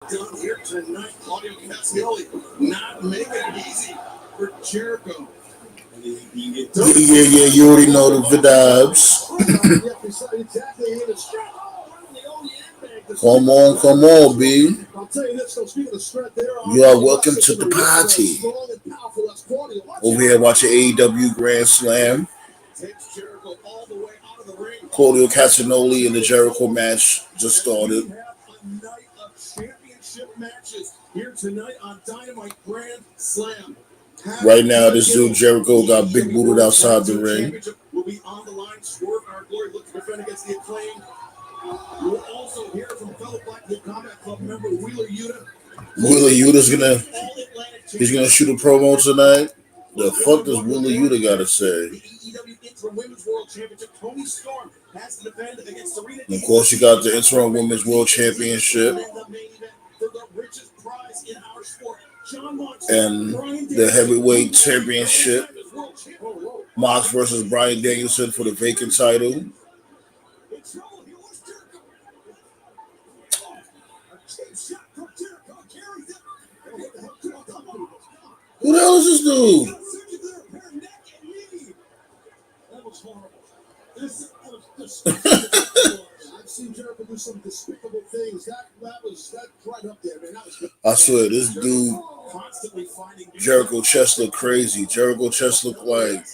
Down here tonight, Claudio Cassioli not making it easy for Jericho. Yeah. You already know the vibes. Come on, B. You are welcome to the party. Over here watching AEW Grand Slam. Claudio Castagnoli and the Jericho match just started. Championship matches here tonight on Dynamite Grand Slam. Right now, this dude Jericho got big booted outside the ring. Will be on the line. Swerve Our Glory looks to defend against the Acclaim. We'll also hear from fellow Blackpool Combat Club member Wheeler Yuta. Wheeler Yuta's gonna shoot a promo tonight. The fuck does Wheeler Yuta gotta say? The AEW Interim Women's World Championship, Toni Storm has to defend against Serena. And of course, you got the Interim Women's World Championship. And the Heavyweight Championship. Mox versus Bryan Danielson for the vacant title. Who the hell is this dude? I've seen Jericho do some despicable things. That was right up there, man. I swear, this dude, Jericho chest looked crazy. Jericho chest looked like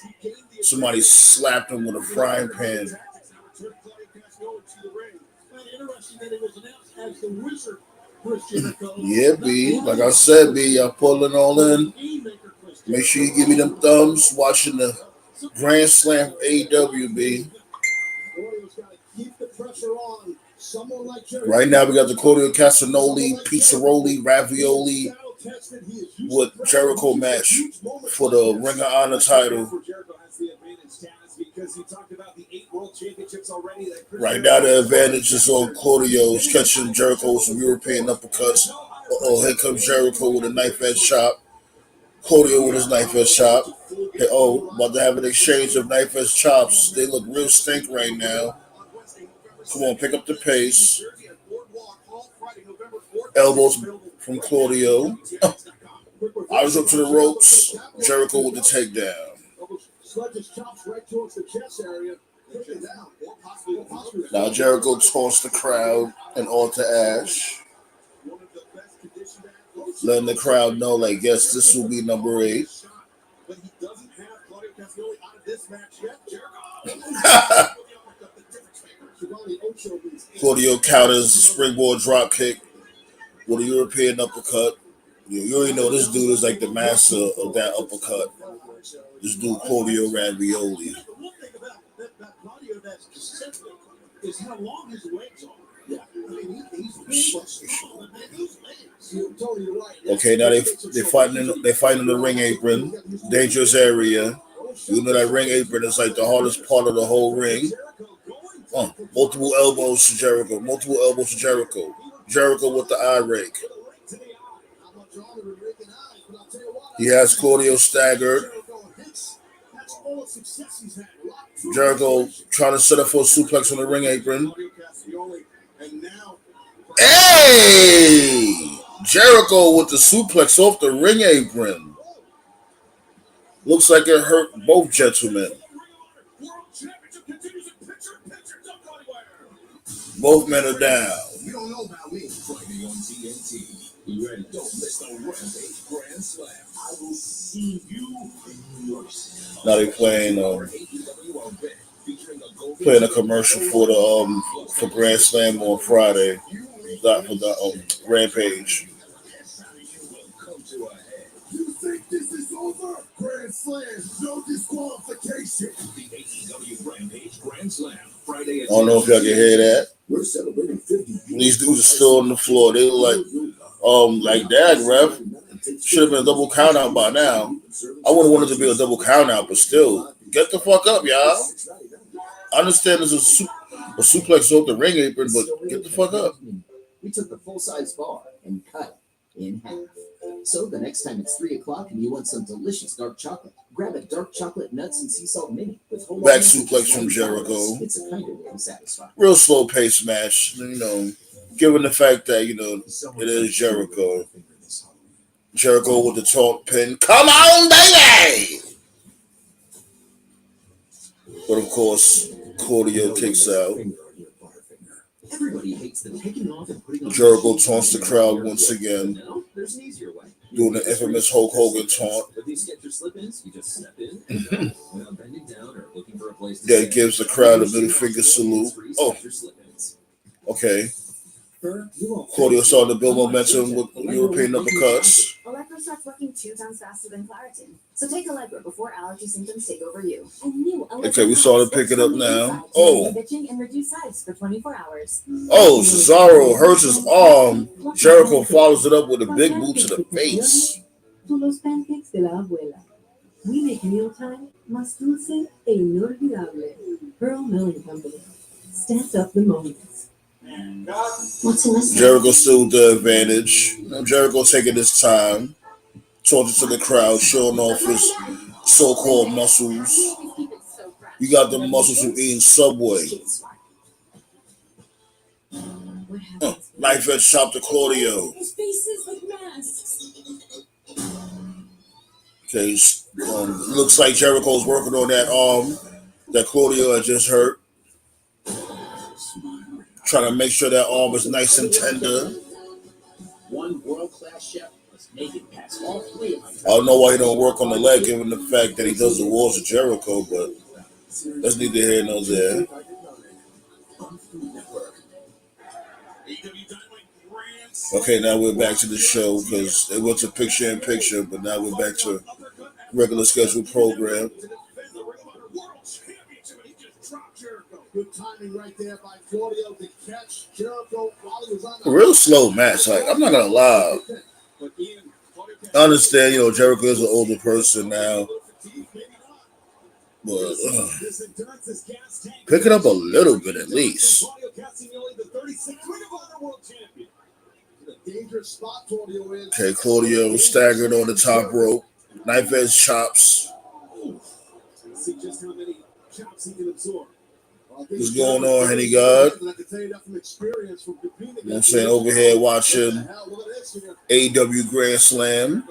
somebody slapped him with a frying pan. Yeah, B. Like I said, B, y'all pulling all in. Make sure you give me them thumbs watching the Grand Slam AEW, B. Right now, we got the Claudio Castagnoli, Pizzaroli, Ravioli with Jericho match for the Ring of Honor title. Right now, the advantage is on Claudio. He's catching Jericho with some European uppercuts. Oh, here comes Jericho with a knife edge chop. Claudio with his knife edge chop. Hey, about to have an exchange of knife edge chops. They look real stink right now. Come on, pick up the pace. Elbows from Claudio. Eyes up to the ropes. Jericho with the takedown. Now Jericho taunts the crowd and onto Ash. Letting the crowd know, like, yes, this will be number 8. But he doesn't have Claudio Castagnoli out of this match yet. Claudio counters a springboard drop kick with a European uppercut. You already know this dude is like the master of that uppercut. This dude Claudio Ravioli. Is how long his legs are. Yeah, I mean, okay, now they fighting in the ring apron, dangerous area. You know that ring apron is like the hardest part of the whole ring. Multiple elbows to Jericho. Jericho with the eye rake. He has Claudio staggered. Jericho trying to set up for a suplex on the ring apron. Hey! Jericho with the suplex off the ring apron. Looks like it hurt both gentlemen. Both men are down. You don't know about me. Friday on TNT. You ready? Don't miss the Rampage Grand Slam. I will see you in New York City. Now they playing a commercial for the for Grand Slam on Friday. Not for the Rampage. You think this is over? Grand Slam, no disqualification. The AEW Rampage Grand Slam. Friday I don't know if y'all can hear that. We're celebrating 50 years. These dudes are still on the floor. They look like that, ref. Should have been a double count out by now. I wouldn't want it to be a double count out, but still, get the fuck up, y'all. I understand there's a suplex off the ring apron, but get the fuck up. We took the full-size bar and cut in half. So the next time it's 3 o'clock and you want some delicious dark chocolate, grab a dark chocolate nuts and sea salt mini with whole back suplex from Jericho. It's a kind of way to satisfy. Real slow pace match, you know. given the fact that it is Jericho. Jericho with the taunt pin. Come on, baby! But of course, Claudio kicks out. Everybody hates the taking off and putting on Jericho taunts the crowd once again, there's an easier way. doing the infamous Hulk Hogan taunt. With these sketcher slip-ins, you just step in and go without bending down or looking for a place to That gives the crowd a middle finger salute. Oh, okay. Claudio starting to build momentum with European uppercuts. Allegra starts working 2 times faster than Claritin. So take Allegra before allergy symptoms take over you. And new Okay, we started picking up now. Oh. Bitching and reduce hives for 24 hours. Oh, Cesaro hurts his arm. Jericho follows it up with a big boot to the face. Son los pancakes de la abuela. We make mealtime más dulce e inolvidable. Pearl Milling Company. Stamps up the moments. What's in this? Jericho still the advantage. Jericho taking his time, talking to the crowd, showing off his so-called muscles. You got the muscles from eating Subway. Knife edge chop to Claudio. His faces like masks. Okay, looks like Jericho's working on that arm that Claudio had just hurt. Trying to make sure that arm is nice and tender. One world-class chef was making past all 3 of my I don't know why he don't work on the leg, given the fact that he does the walls of Jericho, but that's neither here nor there. Okay, now we're back to the show because it went to picture-in-picture, but now we're back to regular scheduled program. Good timing right there by Claudio to catch Jericho while he was on the Real slow match. Like, I'm not gonna lie. I understand, Jericho is an older person now, but pick it up a little bit at least. Okay, Claudio staggered on the top rope. Knife edge chops. See just how many chops he can absorb. What's going on, Henny God? You know what I'm saying? Over here watching AEW Grand Slam.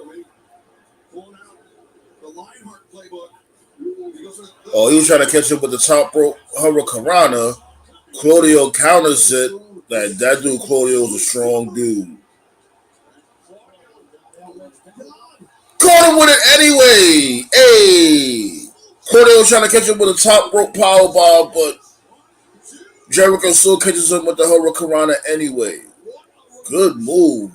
Oh, he was trying to catch him with the top rope Hurricanrana. Claudio counters it. That dude Claudio is a strong dude. Caught him with it anyway. Hey, Claudio was trying to catch him with a top rope powerbomb, but Jericho still catches him with the Hurricanrana anyway. Good move.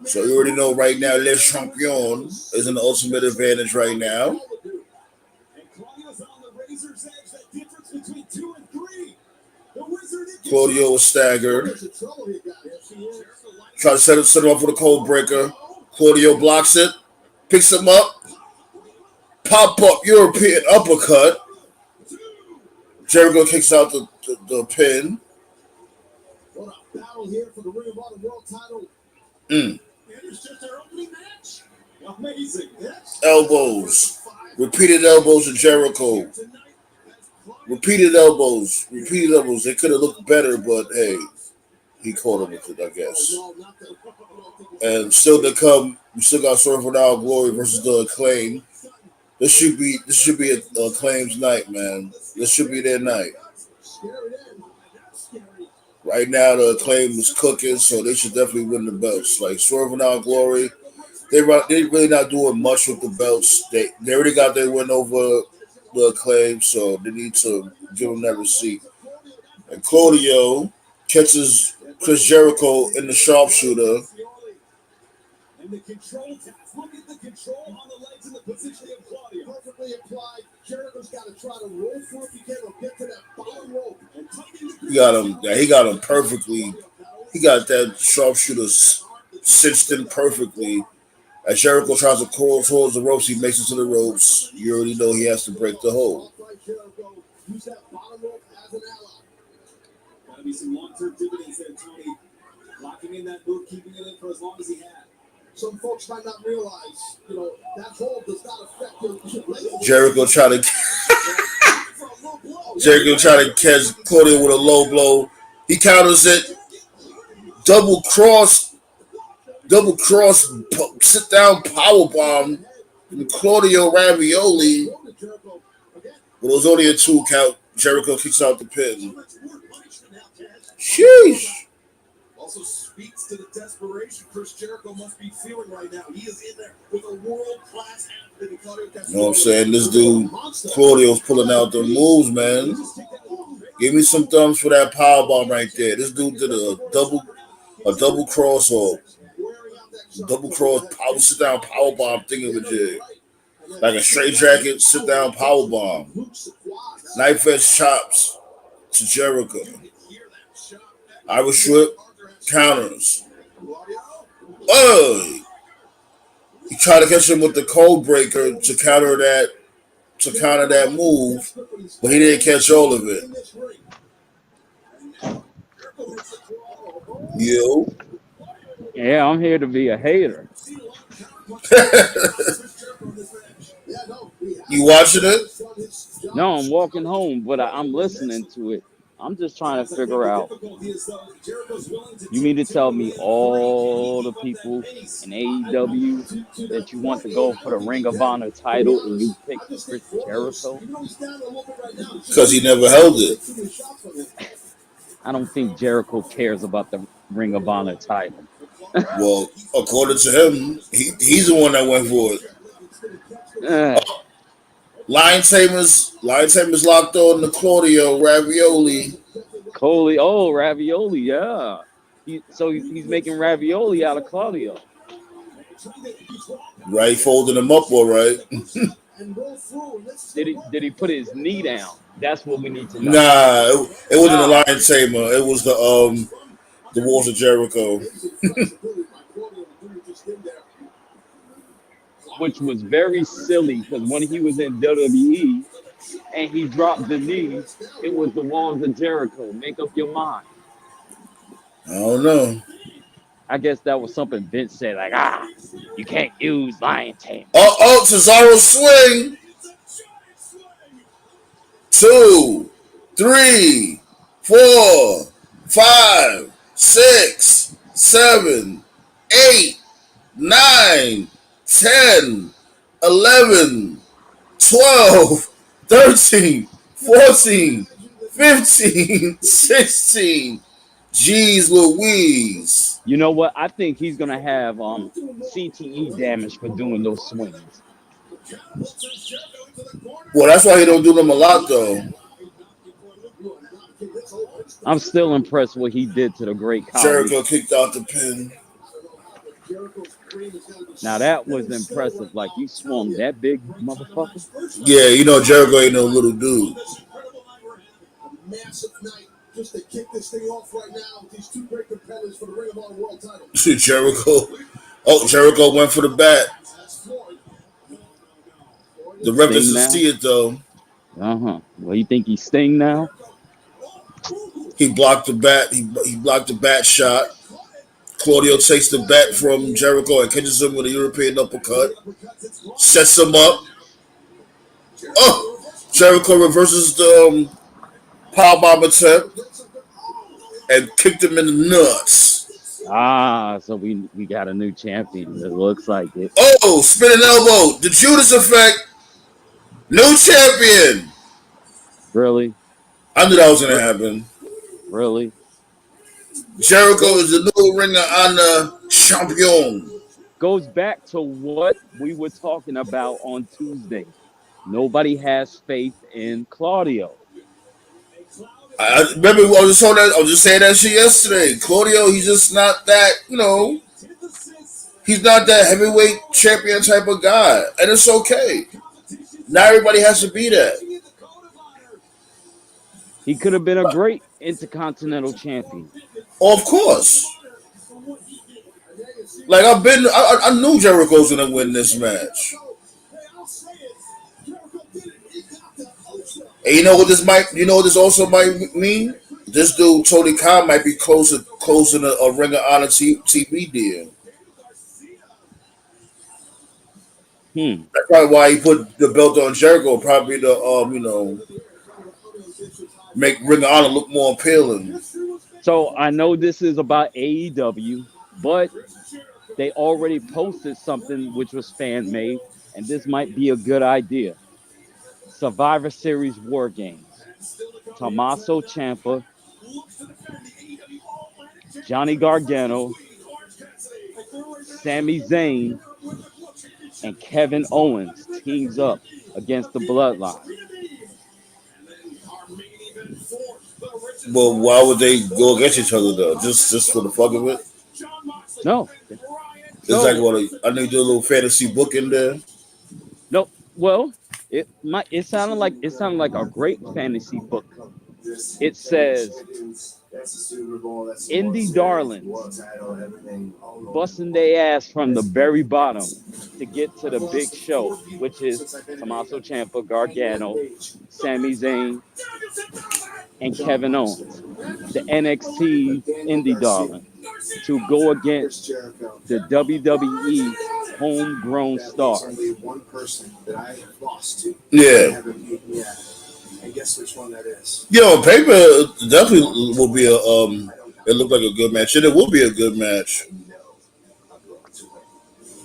So you already know right now, Le Champion is an ultimate advantage right now. Claudio was staggered. Try to set him up for the cold breaker. Claudio blocks it, picks him up, pop up European uppercut. Jericho kicks out the pin. What a battle here for the Ring of Honor World Title. It's just their opening match. Amazing. Elbows. Repeated elbows to Jericho. Repeated elbows. They could have looked better, but hey, he caught him with it, I guess. And still to come, we still got Swerve Without Glory versus the Acclaim. This should be a Acclaim's night, man. This should be their night. Right now, the Acclaim is cooking, so they should definitely win the belts. Like Swerve Without Glory, they really not doing much with the belts. They already got their win over the Acclaim, so they need to give them that receipt. And Claudio catches Chris Jericho in the sharpshooter. And the control task. Look at the control on the legs and the positioning of Claudio. Perfectly applied. Jericho's got to try to roll through if he can or get to that bottom rope. And He got him perfectly. He got that sharpshooter cinched in perfectly. As Jericho tries to crawl towards the ropes, he makes it to the ropes. You already know he has to break the hold. Use that bottom rope as an ally. Gotta be some long-term dividends there, Tony. Locking in that move, keeping it in for as long as he had. Some folks might not realize, that hold does not affect your Jericho trying to catch Claudio with a low blow. He counters it. Double cross, sit down power bomb from Claudio Ravioli. But it was only a 2 count. Jericho kicks out the pin. Sheesh. Also speaks to the desperation Chris Jericho must be feeling right now. He is in there with a world-class athlete. You know what I'm saying? This dude, Claudio's pulling out the moves, man. Give me some thumbs for that power bomb right there. This dude did a double cross or double cross power sit down power bomb thingamajig. Like a straight jacket, sit down power bomb. Knife edge chops to Jericho. Irish whip counters. Oh! He tried to catch him with the code breaker to counter that move, but he didn't catch all of it. Yo. Yeah, I'm here to be a hater. You watching it? No, I'm walking home, but I'm listening to it. I'm just trying to figure out. You mean to tell me all the people in AEW that you want to go for the Ring of Honor title and you pick Chris Jericho? Because he never held it. I don't think Jericho cares about the Ring of Honor title. Well, according to him, he's the one that went for it. Lion Tamers locked on the Claudio Ravioli. Ravioli, yeah. He's making ravioli out of Claudio. Right, folding him up all right. Did he put his knee down? That's what we need to know. Nah, it wasn't a Lion Tamer. It was the Walls of Jericho. Which was very silly because when he was in WWE and he dropped the knee, it was the Walls of Jericho. Make up your mind. I don't know. I guess that was something Vince said, like, you can't use Lion Tamer. Cesaro swing. 2, 3, 4, 5, 6, 7, 8, 9, 10, 11, 12, 13, 14, 15, 16. Jeez Louise. You know what? I think he's going to have CTE damage for doing those swings. Well, that's why he don't do them a lot, though. I'm still impressed what he did to the Great Khali. Jericho kicked out the pin. Now that was impressive. Like, you swung that big motherfucker. Yeah, Jericho ain't no little dude. Massive night just to kick this thing off right now with these two great competitors for the Ring of Honor World title. Jericho went for the bat. The ref doesn't see it though. Well, you think he's Sting now? He blocked the bat. He blocked the bat shot. Claudio takes the bat from Jericho and catches him with a European uppercut. Sets him up. Jericho reverses the powerbomb attempt and kicked him in the nuts. So we got a new champion. It looks like it. Spinning elbow. The Judas effect. New champion. Really? I knew that was going to happen. Really? Jericho is the new Ring of Honor champion. Goes back to what we were talking about on Tuesday. Nobody has faith in Claudio. I remember I was just saying that shit yesterday. Claudio, he's just not that, he's not that heavyweight champion type of guy. And it's okay. Not everybody has to be that. He could have been a great intercontinental champion. Of course. Like I knew Jericho was gonna win this match. And you know what this also might mean? This dude Tony Khan might be closing a Ring of Honor TV deal. Hmm. That's probably why he put the belt on Jericho, probably to make Ring of Honor look more appealing. So I know this is about AEW, but they already posted something which was fan made, and this might be a good idea. Survivor Series War Games. Tommaso Ciampa, Johnny Gargano, Sami Zayn, and Kevin Owens teams up against the Bloodline. But why would they go against each other though? Just for the fuck of it? No, It's like so what I need to do a little fantasy book in there. no. Well, it sounded like a great fantasy book. It says indie darlings busting their ass from the very bottom to get to the big show, which is Tommaso Ciampa, Gargano, Sami Zayn, and Kevin Owens, the NXT indie darling, to go against the WWE homegrown stars. Yeah. Yeah, on paper it definitely will be a it looked like a good match. And it will be a good match.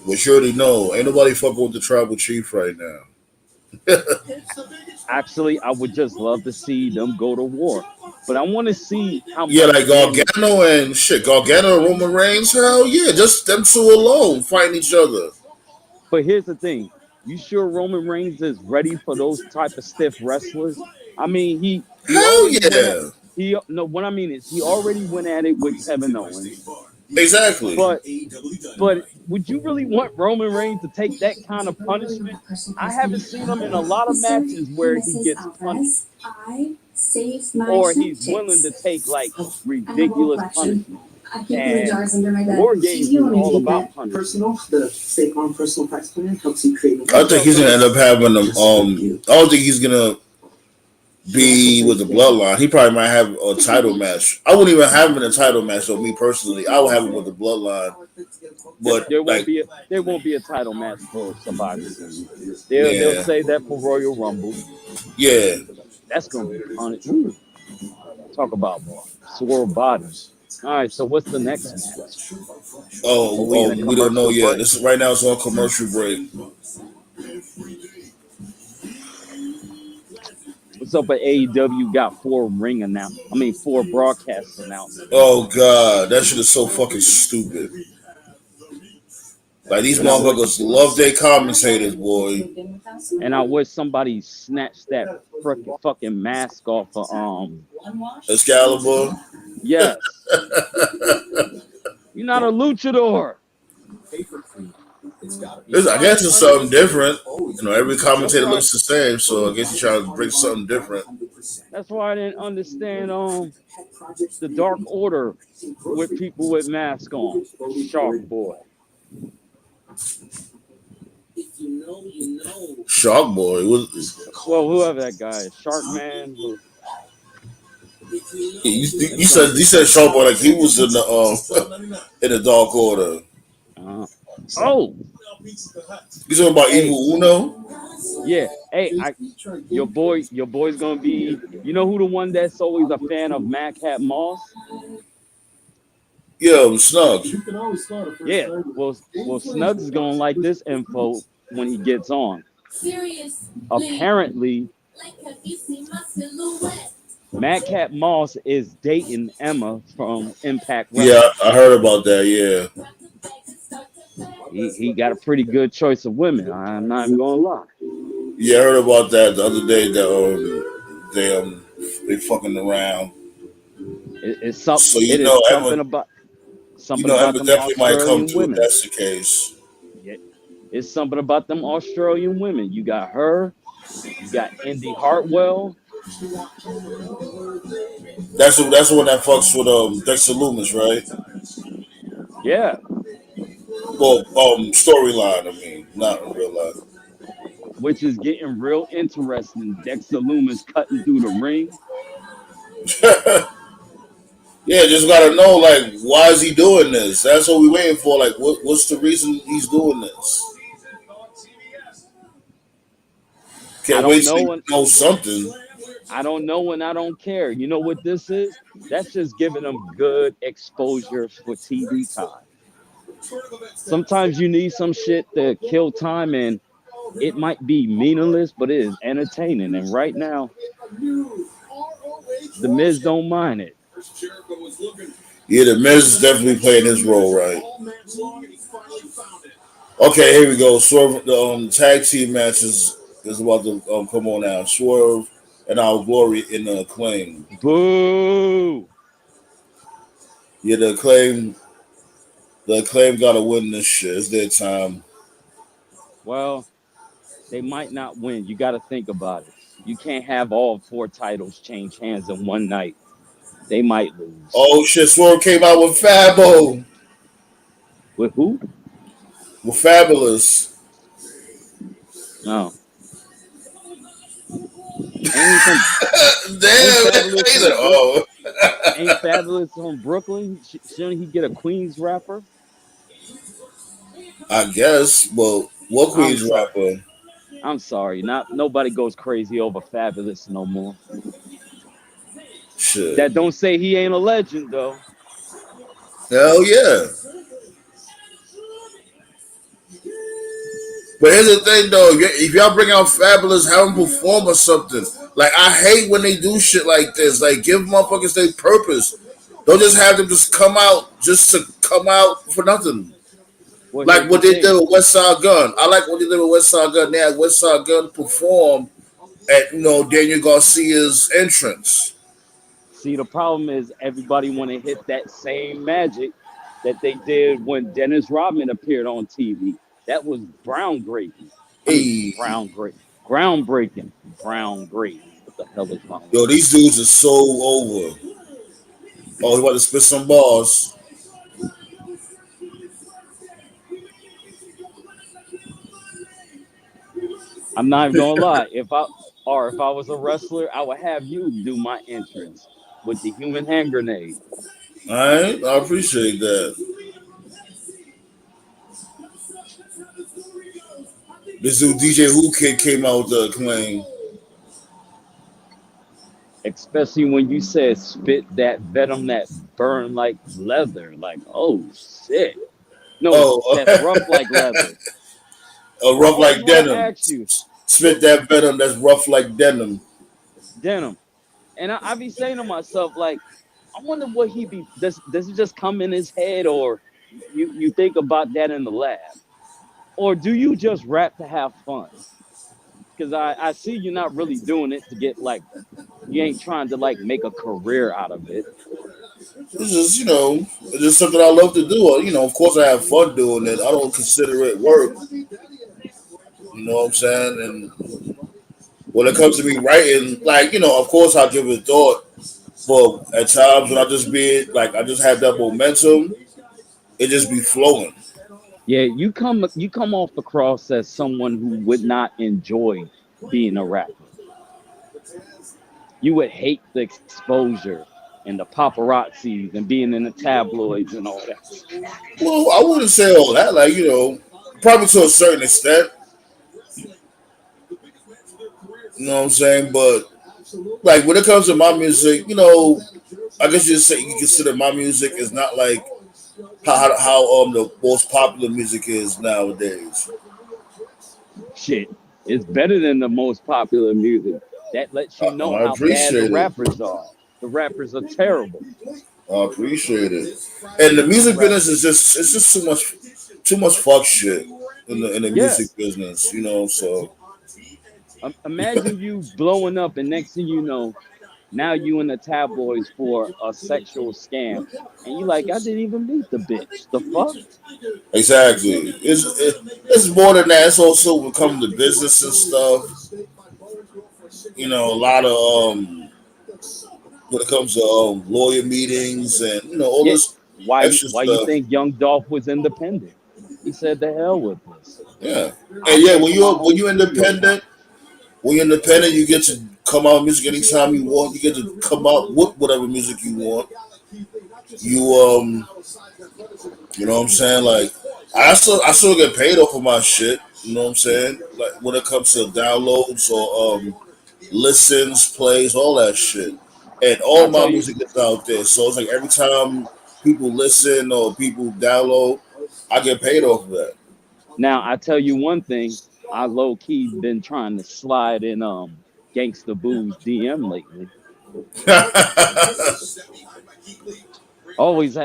But you already know, ain't nobody fucking with the tribal chief right now. Actually, I would just love to see them go to war, but I want to see how Yeah, much like damage. Gargano and shit. Gargano and Roman Reigns, hell yeah, just them two alone fighting each other. But here's the thing: you sure Roman Reigns is ready for those type of stiff wrestlers? I mean, he Hell already went at yeah. he no. What I mean is he already went at it with Kevin Owens, Exactly. but but would you really want Roman Reigns to take that kind of punishment? I haven't seen him in a lot of Sir, matches where he Mrs. gets punished Alvarez, I saved my or shrimp he's willing to chips. take like Oh, I have one ridiculous question. punishment. I keep the And jars under my bed. War Do Games you is want me to all take about that punishment. Personal, the State Farm Personal Tax Plan helps you create. I think he's gonna end up having them. I don't think he's gonna be with the bloodline. He probably might have a title match. I wouldn't even have him in a title match. So me personally, I would have him with the bloodline. But There won't like, be a title match for Survivor Series. They'll yeah, say that for Royal Rumble. yeah. That's gonna be punished. Ooh, talk about sore bodies. All right, so what's the next match? Are we in a We don't know commercial yet. break? This is right now. It's on commercial break. What's up at AEW? Got four broadcast announcements. Oh god, that shit is so fucking stupid. Like these And I wish motherfuckers love their commentators, boy. and I wish somebody snatched that fucking mask off of Excalibur. yes. You're not a luchador. I guess it's something different. Every That's commentator why looks the same, so I guess you're trying to bring something different. that's why I didn't understand the Dark Order with people with masks on. Shark Boy. Shark Boy. Well, whoever that guy is, Shark Man. You said Shark Boy like he was in the in the Dark Order. Uh, oh, You talking about hey, Evil Uno? yeah, hey, your boy's gonna be. You know who the one that's always a fan of Mad Cat Moss? Yeah, Snug. Yeah, well, Snugs is gonna like this info when he gets on. Apparently, Mad Cat Moss is dating Emma from Impact Yeah, Wrestling. I heard about that. Yeah. He got a pretty good choice of women. I'm not even gonna lie. Yeah, I heard about that the other day. That they fucking around. It's some. So It is Emma, something about Emma them definitely might come Australian to if women. that's the case. Yeah, it's something about them Australian women. You got her. You got Indy Hartwell. That's the one that fucks with Dexter Loomis, right? Yeah, Well, storyline. I mean, not in real life. which is getting real interesting. Dexter Loomis cutting through the ring. Yeah, just gotta know like why is he doing this? That's what we waiting for. Like, what's the reason he's doing this? I Can't don't wait till know, you and know something. I don't know, and I don't care. You know what this is? That's just giving them good exposure for TV time. Sometimes you need some shit to kill time, and it might be meaningless, but it is entertaining. And right now, the Miz don't mind it. Yeah, the Miz is definitely playing his role right. Okay, here we go. Swerve, the tag team matches is about to come on now. Swerve and Our Glory in the Acclaim. Boo! Yeah, the Acclaim got to win this shit. It's their time. Well, they might not win. You got to think about it. You can't have all four titles change hands in one night. They might lose. Oh shit, Swerve came out with Fabo. With who? With Fabulous. No. Ain't he from? Ain't Damn, Fabulous he said, from Brook? oh. Ain't Fabulous from Brooklyn? Shouldn't he get a Queens rapper? I guess. Well, what I'm Queen's sorry. rapper? I'm sorry. Not nobody goes crazy over Fabulous no more. Shit. That don't say he ain't a legend though. Hell yeah. But here's the thing, though. If y'all bring out Fabulous, have them perform or something. Like, I hate when they do shit like this. Like, give motherfuckers their purpose. Don't just have them just come out just to come out for nothing. Well, Like here's the what they did thing. with West Side Gun. I like what they did with West Side Gun. They had West Side Gun perform at, Daniel Garcia's entrance. See, the problem is everybody want to hit that same magic that they did when Dennis Rodman appeared on TV. That was groundbreaking. I mean, Hey, groundbreaking, groundbreaking. What the hell is wrong with yo, me? these dudes are so over. Oh, he about to spit some bars. I'm not even gonna lie. If I was a wrestler, I would have you do my entrance with the human hand grenade. All right, I appreciate that. This dude DJ Who Kid came out with the Acclaim. Especially when you said spit that venom that burn like leather. Like, oh shit. No, Oh, that's rough like leather. I rough always like want to denim. ask you, Spit that venom that's rough like denim. denim. And I be saying to myself, like, I wonder what he be. Does it just come in his head, or you think about that in the lab, or do you just rap to have fun? Because I see you're not really doing it to get like you ain't trying to like make a career out of it. It's just, it's just something I love to do. Of course I have fun doing it. I don't consider it work. You know what I'm saying? And when it comes to me writing, like, of course I give it thought. But at times when I just have that momentum, it just be flowing. Yeah, you come off across as someone who would not enjoy being a rapper. You would hate the exposure and the paparazzis and being in the tabloids and all that. Well, I wouldn't say all that. Like, probably to a certain extent. You know what I'm saying? But like when it comes to my music, I guess you consider my music is not like how the most popular music is nowadays. Shit, it's better than the most popular music. That lets you know I how bad the appreciate it. rappers are. The rappers are terrible. I appreciate it. And the music Rap. business is just too much fuck shit in the Yeah. music business. So Imagine you blowing up, and next thing you know, now you in the tabloids for a sexual scam, and you like, I didn't even meet the bitch. The fuck? exactly, it's more than that. It's also become the business and stuff. A lot of when it comes to lawyer meetings and all Yeah. this Why? extra Why you stuff. think Young Dolph was independent? He said, "The hell with this. Yeah, I'll and yeah, pay for my when own you're studio time." independent, you get to come out with music anytime you want. You get to come out with whatever music you want. You you know what I'm saying? Like I still get paid off of my shit. You know what I'm saying? Like when it comes to downloads or listens, plays, all that shit. And all I my tell you music is out there. So it's like every time people listen or people download, I get paid off of that. now. I tell you one thing. I low key been trying to slide in Gangsta Boo's DM lately. I always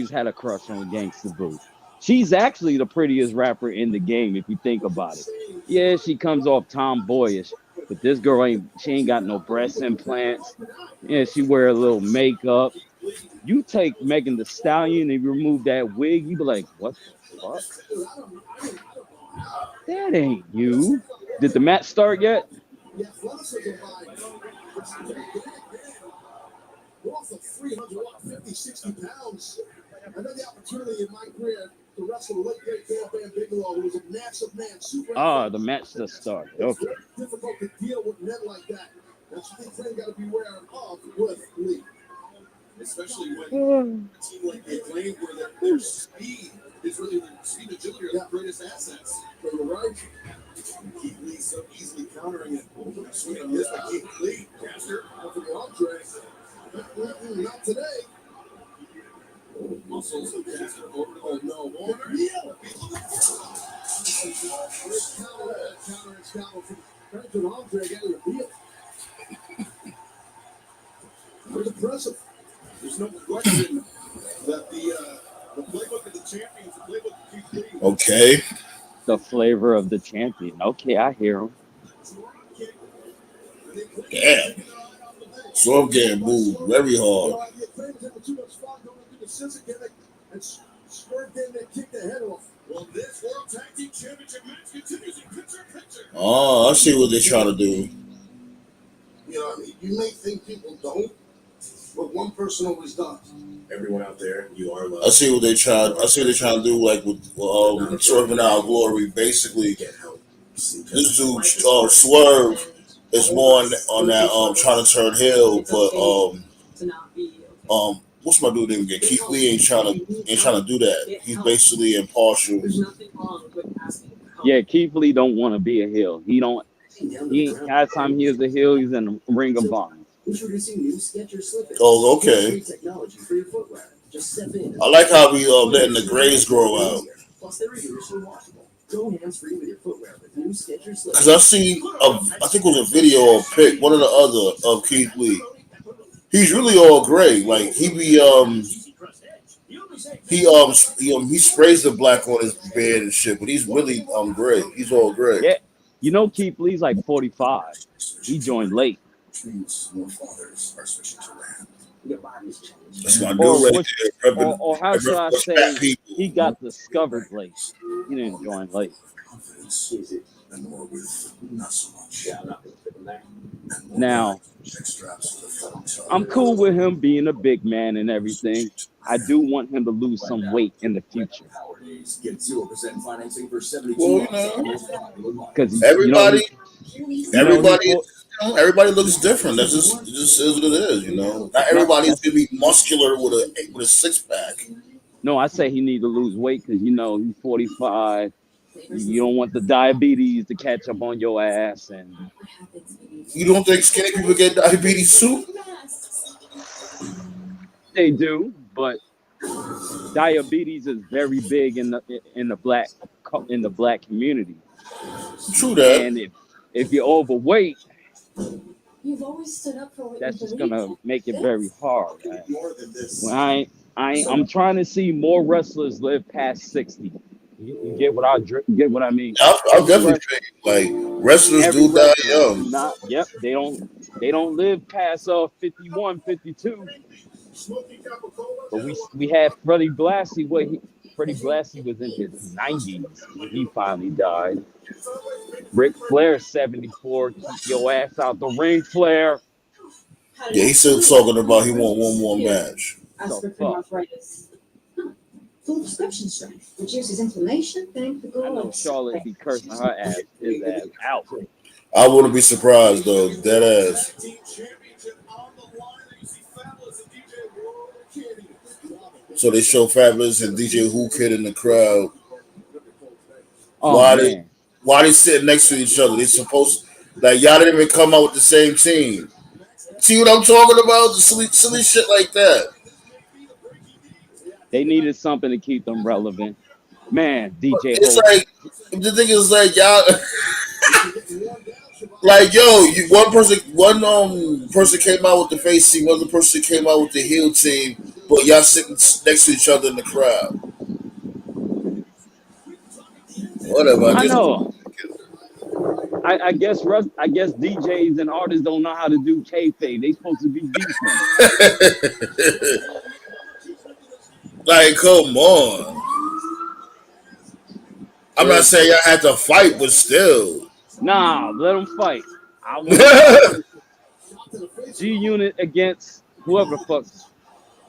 had a crush on Gangsta Boo. She's actually the prettiest rapper in the game if you think about it. Yeah, she comes off tomboyish, but this girl ain't. She ain't got no breast implants. Yeah, she wear a little makeup. You take Megan the Stallion and you remove that wig, you be like, what the fuck? That ain't you. Did the match start yet? The athleticism by off of 300, 50, 60 pounds. I had the opportunity in my career to wrestle the late great Bam Bam Bigelow, who was a massive man, super Ah, the athletic. match just started. It's Okay. very difficult to deal with men like that. That's the thing got to be aware of with Lee. Especially when a team like the Acclaim, where their speed is really their speed and agility are their greatest assets. You're right. Keith Lee so easily countering it. Swinging this by Keith Lee. Caster. Nothing wrong, Trey. Not today. Muscles of Caster over to no. Warner. Counter and scowl from Franklin Andre getting a deal. Very impressive. There's no question that the playbook of the champions, the playbook of Keith Lee. Okay. The flavor of the champion. Okay, I hear him. Damn. So I'm getting moved very hard. Well, this World Tag Team Championship match continues in picture. Oh, I see what they're trying to do. You know, I mean, you may think people don't, but one person always does. Everyone out there, you are loved. I see what they trying. I see what they're trying to do. Like with Swerve Our Glory. Basically, this dude Swerve is more on that trying to turn heel, but what's my dude name again? Keith Lee ain't trying to do that. He's basically impartial. Yeah, Keith Lee don't want to be a heel. He ain't every time he is a heel, he's in the Ring of Honor. Introducing new Skechers slippers. Oh, okay. Free technology for your footwear. Just step in. I like how we letting the grays grow out. Plus, they're universally washable. Go hands-free with your footwear with new Skechers slippers. Because I seen I think it was a video or pic, one of the other of Keith Lee. He's really all gray. Like he sprays the black on his beard and shit, but he's really gray. He's all gray. Yeah, you know Keith Lee's like 45. He joined late. That's my Or dude right which, there. or how should I say? He got discovered late. He didn't join late. Now, I'm cool with him being a big man and everything. I do want him to lose some weight in the future. Get 0% financing for 72 Well, months. Because everybody he, everybody looks different. That's just it just is what it is. You know, not everybody's gonna be muscular with a 6-pack. no, I say he need to lose weight because he's 45. You don't want the diabetes to catch up on your ass, and You don't think skinny people get diabetes too? they do. But diabetes is very big in the black community, True that. and if you're overweight, You've always stood up for what that's you just believe gonna in. make it very hard. Right? More than this. Well, I'm trying to see more wrestlers live past 60. You get what I mean? I'll definitely think like wrestlers Every do die wrestler, young. not yep, they don't live past 51, 52. But we had Freddie Blassie. Freddie Blassie was in his 90s when he finally died. Ric Flair 74. Keep your ass out the ring, Flair. Yeah, he's still talking about he want one more match. Aspirin fuck? arthritis. Full prescription strength. Reduces inflammation. Thank the I know gods. Charlotte be cursing his ass out. I wouldn't be surprised though. Dead ass. So they show Fabulous and DJ Who Kid in the crowd. Oh Why man, Why they sitting next to each other? They supposed like y'all didn't even come out with the same team. See what I'm talking about? The silly shit like that. They needed something to keep them relevant. Man, DJ It's Hope. like the thing is like y'all like yo, one person came out with the face team, one other person came out with the heel team, but y'all sitting next to each other in the crowd. Whatever. I I just know. I guess DJs and artists don't know how to do kayfabe. They supposed to be decent. like come on. I'm not Real saying shit. y'all had to fight, but still. Nah, let them fight. I want to G Unit against whoever the fuck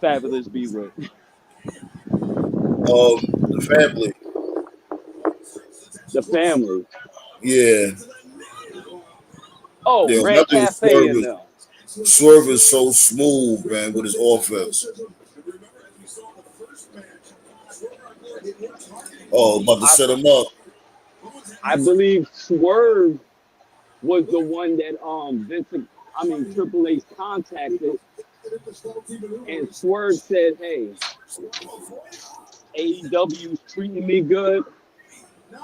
Fabulous be with. The family. The family. Yeah. Oh, Yeah, Red nothing Cafe in there. Swerve is so smooth, man, with his offense. Oh, about to I set him up. I believe Swerve was the one that Triple H contacted, and Swerve said, "Hey, AEW's treating me good.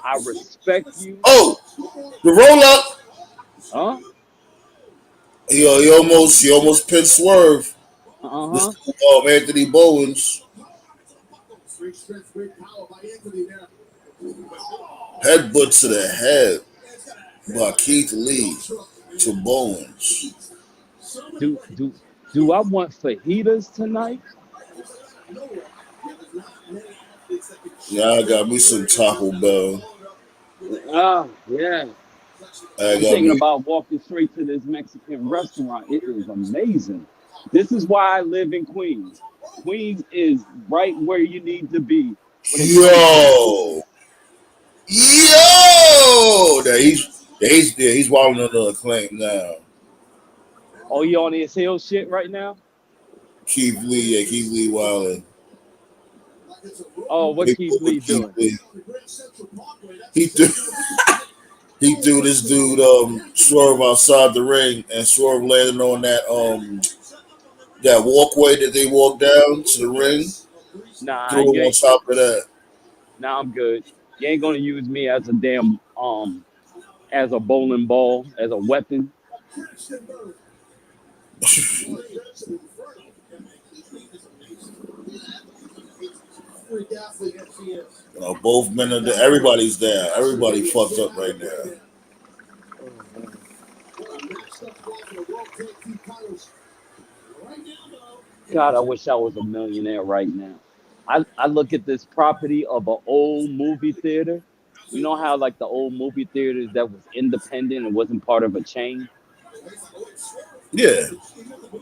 I respect you." Oh, the roll up. Huh? He almost pinned Swerve. This Uh-huh. Anthony Bowens headbutt to the head by Keith Lee to Bowens. Do I want fajitas tonight? Yeah, I got me some Taco Bell. Oh, yeah. I I'm got thinking me. about walking straight to this Mexican restaurant. It is amazing. This is why I live in Queens. Queens is right where you need to be when it comes to food. Yo, yo. He's wilding under a claim now. Oh, you on his hill shit right now? Keith Lee wilding. Oh, what Big Keith boy Lee Keith doing? Lee. He threw he threw this dude Swerve outside the ring, and Swerve landed on that walkway that they walked down to the ring. Nah, Threw him you on ain't. top of that. Nah, I'm good. You ain't gonna use me as a damn as a bowling ball as a weapon. Both men are there. Everybody's there. Everybody fucked up right now. God, I wish I was a millionaire right now. I look at this property of an old movie theater. You know how like the old movie theaters that was independent and wasn't part of a chain? Yeah.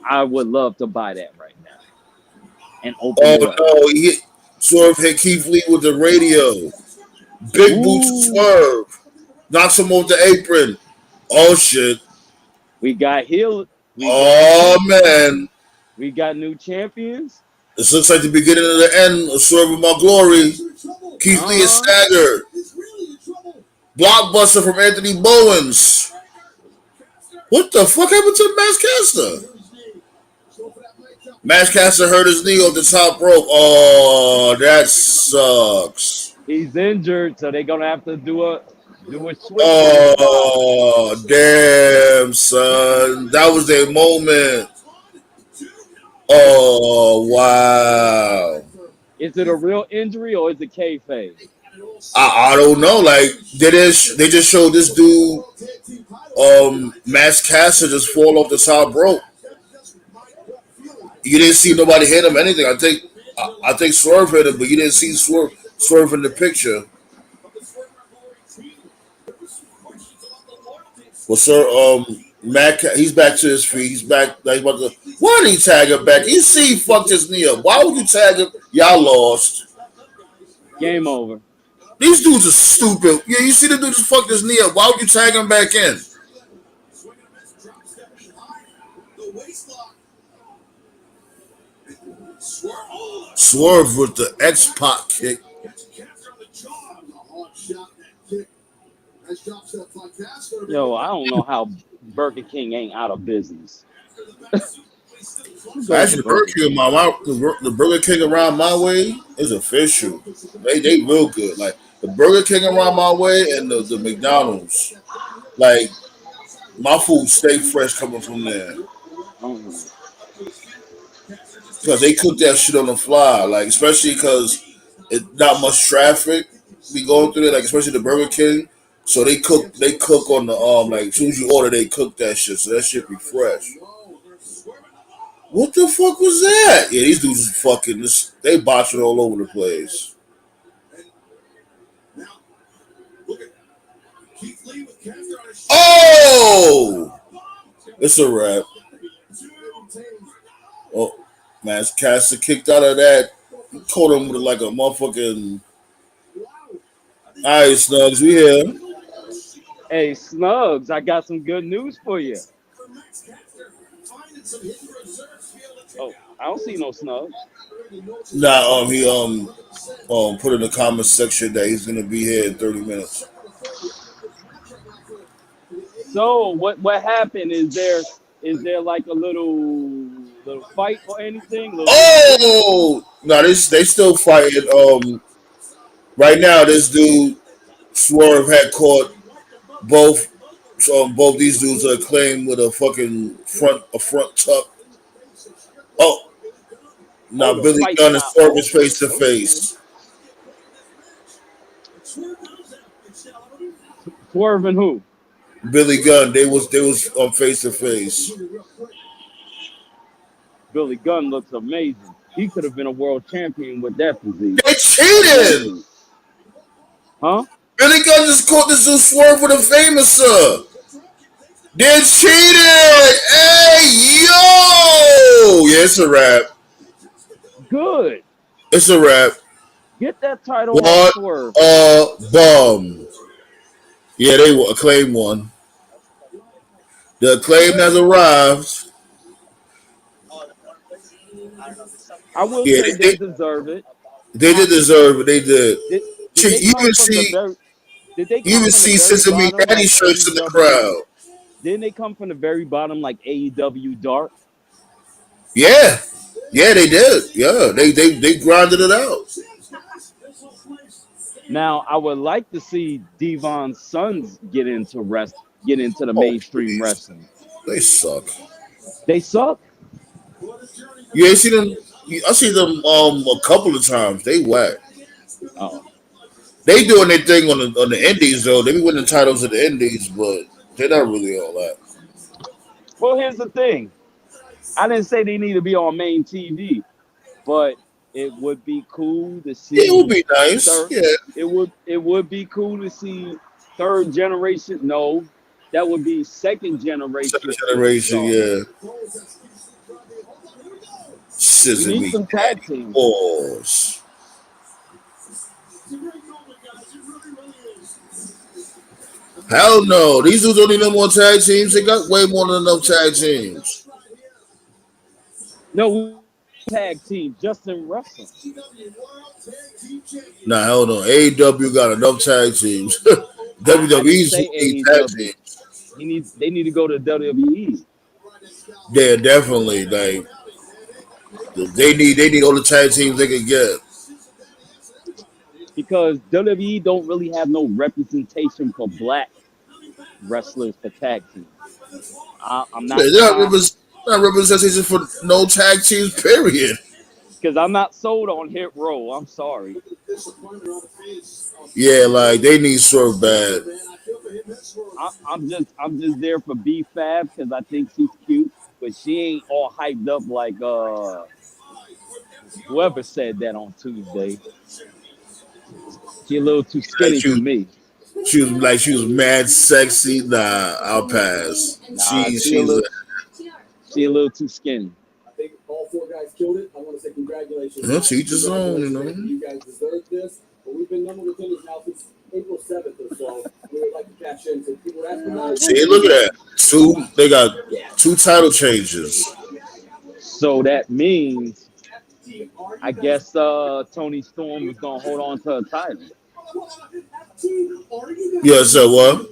I would love to buy that right now and open Oh it up. no, Swerve hit Keith Lee with the radio. Big boot to Ooh, Swerve. Knocks him off the apron. Oh shit. we got heel, we got Oh heel, man. we got new champions. This looks like the beginning of the end of Swerve of My Glory. Keith Lee is Uh-huh. staggered. Blockbuster from Anthony Bowens. What the fuck happened to Max Caster? Max Caster hurt his knee off the top rope. Oh, that sucks. He's injured, so they're gonna have to do a switch on his spot. Oh, damn, son. That was their moment. Oh, wow. Is it a real injury or is it kayfabe? I don't know. Like, they just showed this dude, Max Caster, just fall off the top rope. You didn't see nobody hit him, anything. I think Swerve hit him, but you didn't see Swerve in the picture. Well, sir, Matt, he's back to his feet. He's back. Like, about to, why did he tag him back? You see, he fucked his knee up. Why would you tag him? Y'all lost. Game over. These dudes are stupid. Yeah, you see the dude just fucked his knee up. Why would you tag him back in? Swerve with the X-Pac kick. Nice job, Steph Podcast. They're Yo, making I don't know how Burger King ain't out of business. Who goes to Actually, the Burger Burger King, King? the Burger King around my way is official. They real good. Like the Burger King around my way and the McDonald's. Like my food stay fresh coming from there Um, because they cook that shit on the fly. Like especially because it's not much traffic be going through there. Like especially the Burger King. So they cook on the like as soon as you order they cook that shit. So that shit be fresh. What the fuck was that? Yeah, these dudes is fucking this. They botching all over the place. now. Look at Keith Lee with Caster on his Oh, it's a wrap. Oh, man, Caster kicked out of that. He caught him with like a motherfucking. All right, Snugs, we here. hey, Snugs, I got some good news for you. Oh, I don't see no Snugs. Nah, he put in the comment section that he's gonna be here in 30 minutes. So what happened? Is there like a little fight or anything? Little incident? Oh, no, they still fighting. Right now this dude Swerve had caught both. Both these dudes are claimed with a front tuck. Oh, now Oh, the Billy fight's Gunn and not Swerve is over. face to Okay. face. Swerving who? Billy Gunn, they was on face to face. Billy Gunn looks amazing. He could have been a world champion with that physique. They With that cheated. suit. Huh? Billy Gunn just caught this dude Swerve with a famous. They cheated. Hey yo, yeah, it's a wrap. Good. It's a wrap. Get that title off What Swerve. a bum. Yeah, they were acclaim one. The acclaim has arrived. I will Yeah, say they deserve it. they Now, did deserve it. They did. did did Shit, they come from the very did they you come even from the see very Sesame bottom Daddy like shirts in the AEW? crowd. Didn't they come from the very bottom like AEW Dark? Yeah, yeah, they did. Yeah, they grinded it out. Now I would like to see Devon's sons get into the Oh mainstream please, wrestling. they suck. They suck. Yeah, you see them. I see them a couple of times. They whack. Oh. They doing their thing on the indies though. They be winning titles at the indies, but they're not really all that. Well, here's the thing. I didn't say they need to be on main TV, but it would be cool to Yeah, it see would be nice. third. Yeah, It would be cool to see third generation. No, that would be second second generation generation. superstars. Yeah, We need Sesame some tag Daddy teams. Balls. Hell no, these dudes don't need no more tag teams. They got way more than enough tag teams. No tag team, just in wrestling. Nah, hell no. AEW got enough tag teams. I didn't WWE's say need tag AEW. teams. They need to go to WWE Yeah, definitely. Like they need all the tag teams they can get. because WWE don't really have no representation for black wrestlers for tag teams. I'm not They're not, trying not representation for no tag teams. Period. because I'm not sold on Hit Row. I'm sorry. Yeah, like they need Swerve bad. I'm just there for B Fab because I think she's cute, but she ain't all hyped up like whoever said that on Tuesday. She a little too Like skinny for me. she was mad sexy. Nah, I'll pass. Nah, She's she a little too skinny. I think all four guys killed it. I want to say congratulations. to each his own, you know. You guys deserve this. But we've been number contenders now since April 7th or so. We would like to cash in. So people are asking about See, look at that. They got two title changes. So that means I guess Tony Storm is gonna hold on to her title. Yeah, so what?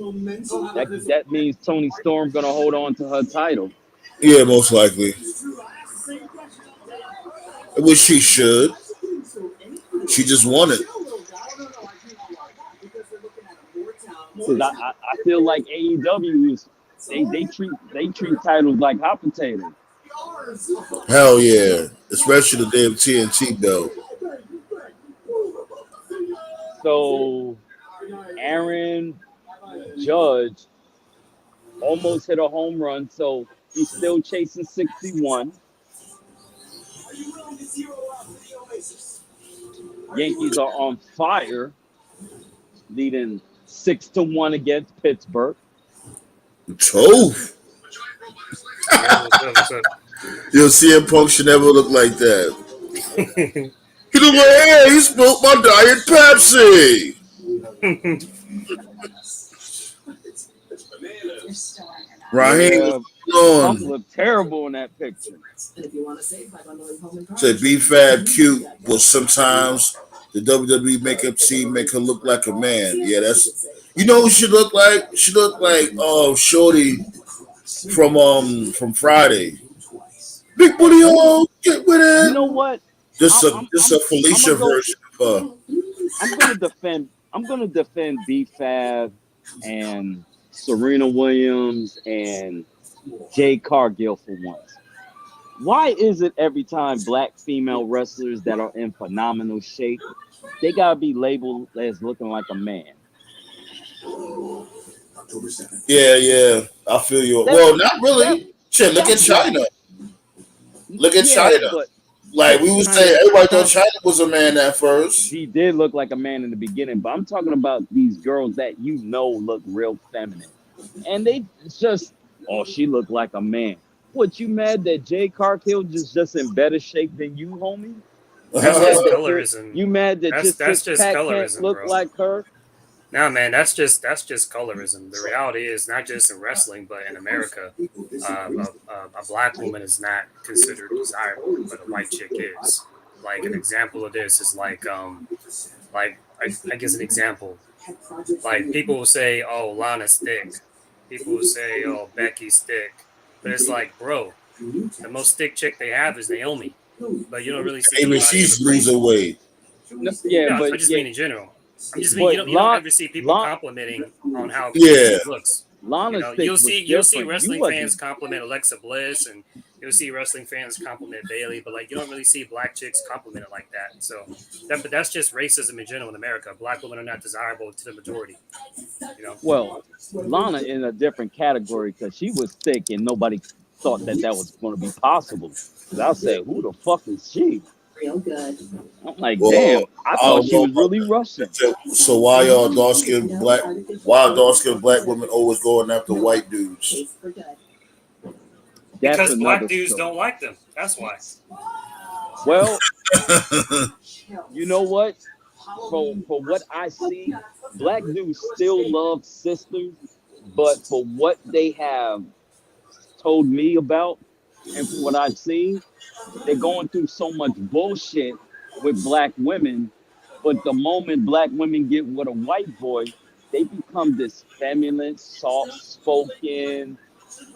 That means Tony Storm gonna hold on to her title. Yeah, most likely. Which she should. She just won it. Because I feel like AEW is they treat titles like hot potato. Hell yeah. Especially the damn TNT belt. So Aaron Judge almost hit a home run, so he's still chasing 61. Yankees are on fire, leading 6-1 against Pittsburgh. Tove. What's up? You'll see him Punk should never look like that. He look like, hey, he spilled my Diet Pepsi. Raheem Punk was looked terrible in that picture. said B Fab cute, but sometimes the WWE makeup team make her look like a man. Yeah, that's you know who she look like? She looked like Shorty from Friday. Big booty hole, get with You it. know what? Just a I'm Felicia gonna go. version of her. I'm gonna defend. I'm gonna defend B-Fab and Serena Williams and Jay Cargill for once. Why is it every time black female wrestlers that are in phenomenal shape, they gotta be labeled as looking like a man? Yeah, I feel you. That Well, not that really. Shit, look at that's why. China. Look at Yeah, China. but Like we would say, China, everybody thought China, China was a man at first. she did look like a man in the beginning, but I'm talking about these girls that look real feminine, and they just, oh, she looked like a man. What, you mad that Jay Cargill just in better shape than you, homie? You That's mad just that colorism. you mad that your That's six just pack can't colorism, look bro. like her? Nah, man, that's just colorism. The reality is not just in wrestling, but in America, a black woman is not considered desirable, but a white chick is. Like an example of this is like I guess an example. Like people will say, "Oh, Lana's thick." People will say, "Oh, Becky's thick," but it's like, bro, the most thick chick they have is Naomi, but you don't really see Even anybody ever she's praise losing her. weight. No, yeah, No, I but just yeah, mean in general. I'm just mean but you don't ever see people complimenting on how good Yeah. she looks. You Lana's know, thick was you'll see different. You wrestling fans wasn't. compliment Alexa Bliss, and you'll see wrestling fans compliment Bailey, but like you don't really see black chicks complimented like that. So but that's just racism in general in America. Black women are not desirable to the majority. You know. Well, Lana in a different category because she was thick and nobody thought that was going to be possible. Because I said, who the fuck is she? Real good. I'm like, Well, damn, I I thought don't she know was about really Russian. that. So why y'all dark skinned black women always going after white dudes? That's Because another black dudes story. don't like them. That's why. Well, you know what? For what I see, black dudes still love sisters, but for what they have told me about and from what I've seen, they're going through so much bullshit with black women. But the moment black women get with a white boy, they become this feminine, soft spoken,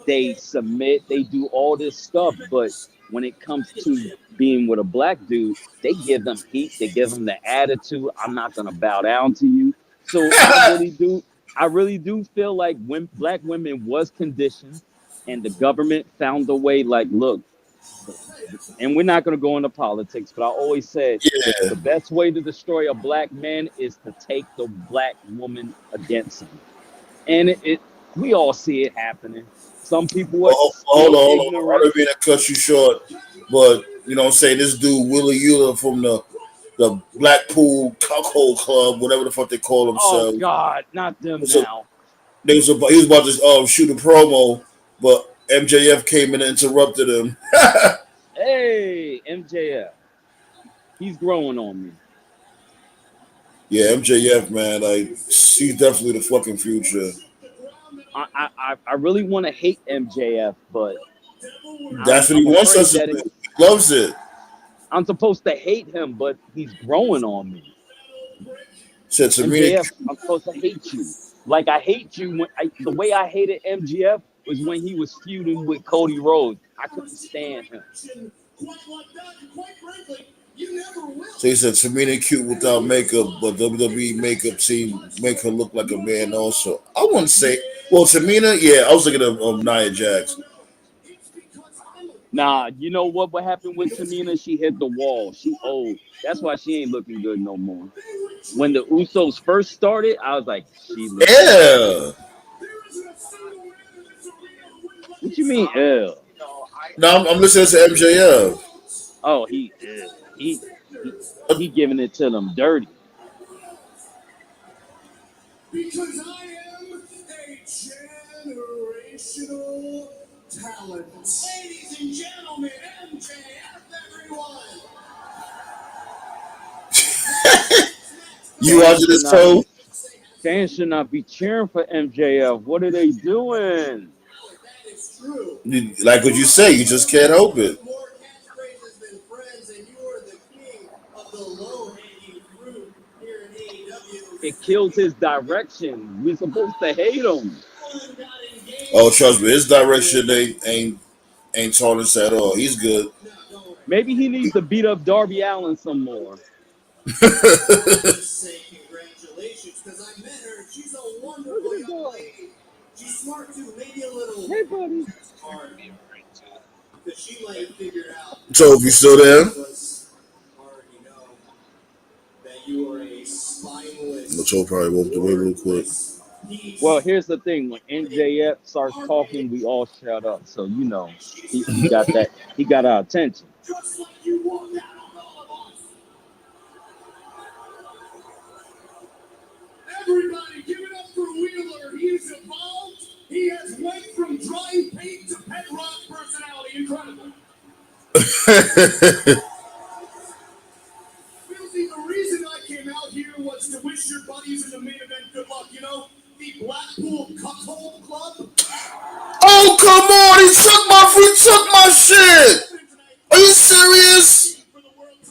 they submit, they do all this stuff. But when it comes to being with a black dude, they give them heat, they give them the attitude. I'm not gonna bow down to you. So I really do feel like when black women was conditioned and the government found a way, like, look, and we're not gonna go into politics, but I always said Yeah. the best way to destroy a black man is to take the black woman against him. And we all see it happening. Some people are Hold still on, hold on. I ignorant. don't mean to cut you short, but you know what I'm saying? This dude, Willie Euler from the Blackpool Cuckold Club, whatever the fuck they call Oh themselves. God, not them So now. he was about to shoot a promo, but MJF came in and interrupted him. Hey, MJF, he's growing on me. Yeah, MJF, man, like he's definitely the fucking future. I really want to hate MJF, but That's what he I'm wants afraid us to that do. He loves it. I'm supposed to hate him, but he's growing on me. Said Tamina. MJF, I'm supposed to hate you. Like I hate you when the way I hated MJF was when he was feuding with Cody Rhodes. I couldn't stand him. So he said Tamina cute without makeup, but WWE makeup team make her look like a man. Also, I wouldn't say. Well, Tamina, yeah, I was thinking of Nia Jax. Nah, you know what happened with Tamina? She hit the wall. She old. That's why she ain't looking good no more. When the Usos first started, I was like, she looking good. Yeah. What you mean, ew? Now I'm listening to MJF. Oh, he ew. He he giving it to them dirty. Because I am a generational talent. Ladies and gentlemen, MJF, everyone. You Fans watching should this not show? be fans should not be cheering for MJF. What are they doing? That is true. Like what you say, you just can't help it. More catchphrases than friends, and you are the king of the low-hanging fruit here in AEW. It kills his direction. We're supposed to hate him. Oh, trust me, his direction ain't tarnished at all. He's good. Maybe he needs to beat up Darby Allin some more. Just say congratulations, because I met her. She's a wonderful young lady. She's smart too, maybe a little Hey, buddy. hard. Because she like figured out. So if you still there, Already know that you are a spineless. Joe probably walked away real quick. Well, here's the thing: when MJF starts talking, we all shut up. So you know, he got that. He got our attention. Just like you walked out on all of us. Everybody, give it up for Wheeler. He is evolved. He has went from drying paint to pet rock personality. Incredible. Filthy, the reason I came out here was to wish your buddies in the main event good luck. You know, the Blackpool Cuckold Club. Oh come on! He took my shit. Are you serious?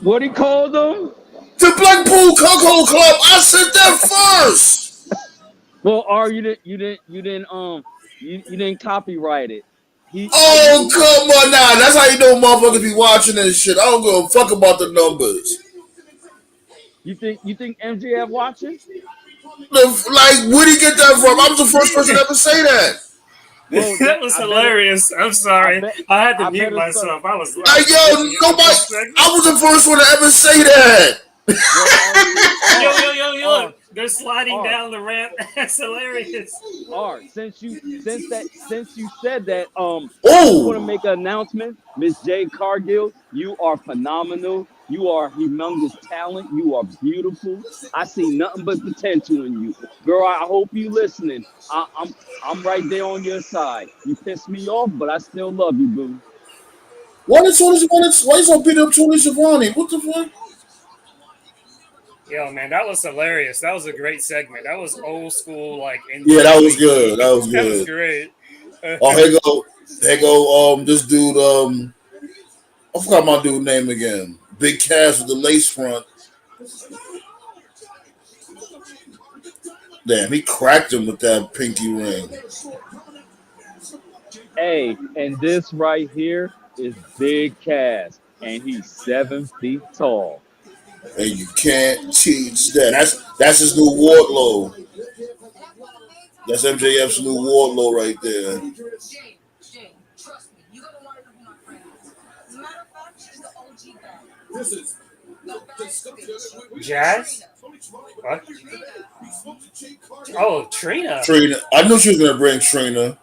What he called them? The Blackpool Cocoa Club. I said that first. Well, R, you didn't copyright it. Oh come on now. That's how you know motherfuckers be watching this shit. I don't give a fuck about the numbers. You think MJF watching? Like, where'd he get that from? I was the first person to ever say that. Well, That was hilarious. I'm sorry. I had to mute myself. I was Like, yo, nobody. I was the first one to ever say that. Yo, they're sliding down the ramp. That's hilarious. Art, since you said that, I want to Oh, make an announcement. Miss J. Cargill, you are phenomenal. You are humongous talent. You are beautiful. I see nothing but potential in you, girl. I hope you listening. I'm right there on your side. You piss me off, but I still love you, boo. why is on beat up Tony Schiavone? What the fuck? Yo, man, that was hilarious. That was a great segment. That was old school, like Yeah, that was NWA. good. That was That was good. great. Oh, here go. This dude. I forgot my dude name again. Big Cass with the lace front. Damn, he cracked him with that pinky ring. Hey, and this right here is Big Cass, and he's 7 feet tall. And you can't teach that. That's his new Wardlow. That's MJF's new Wardlow right there. Jazz? What? Oh, Trina. Trina. I knew she was gonna bring Trina.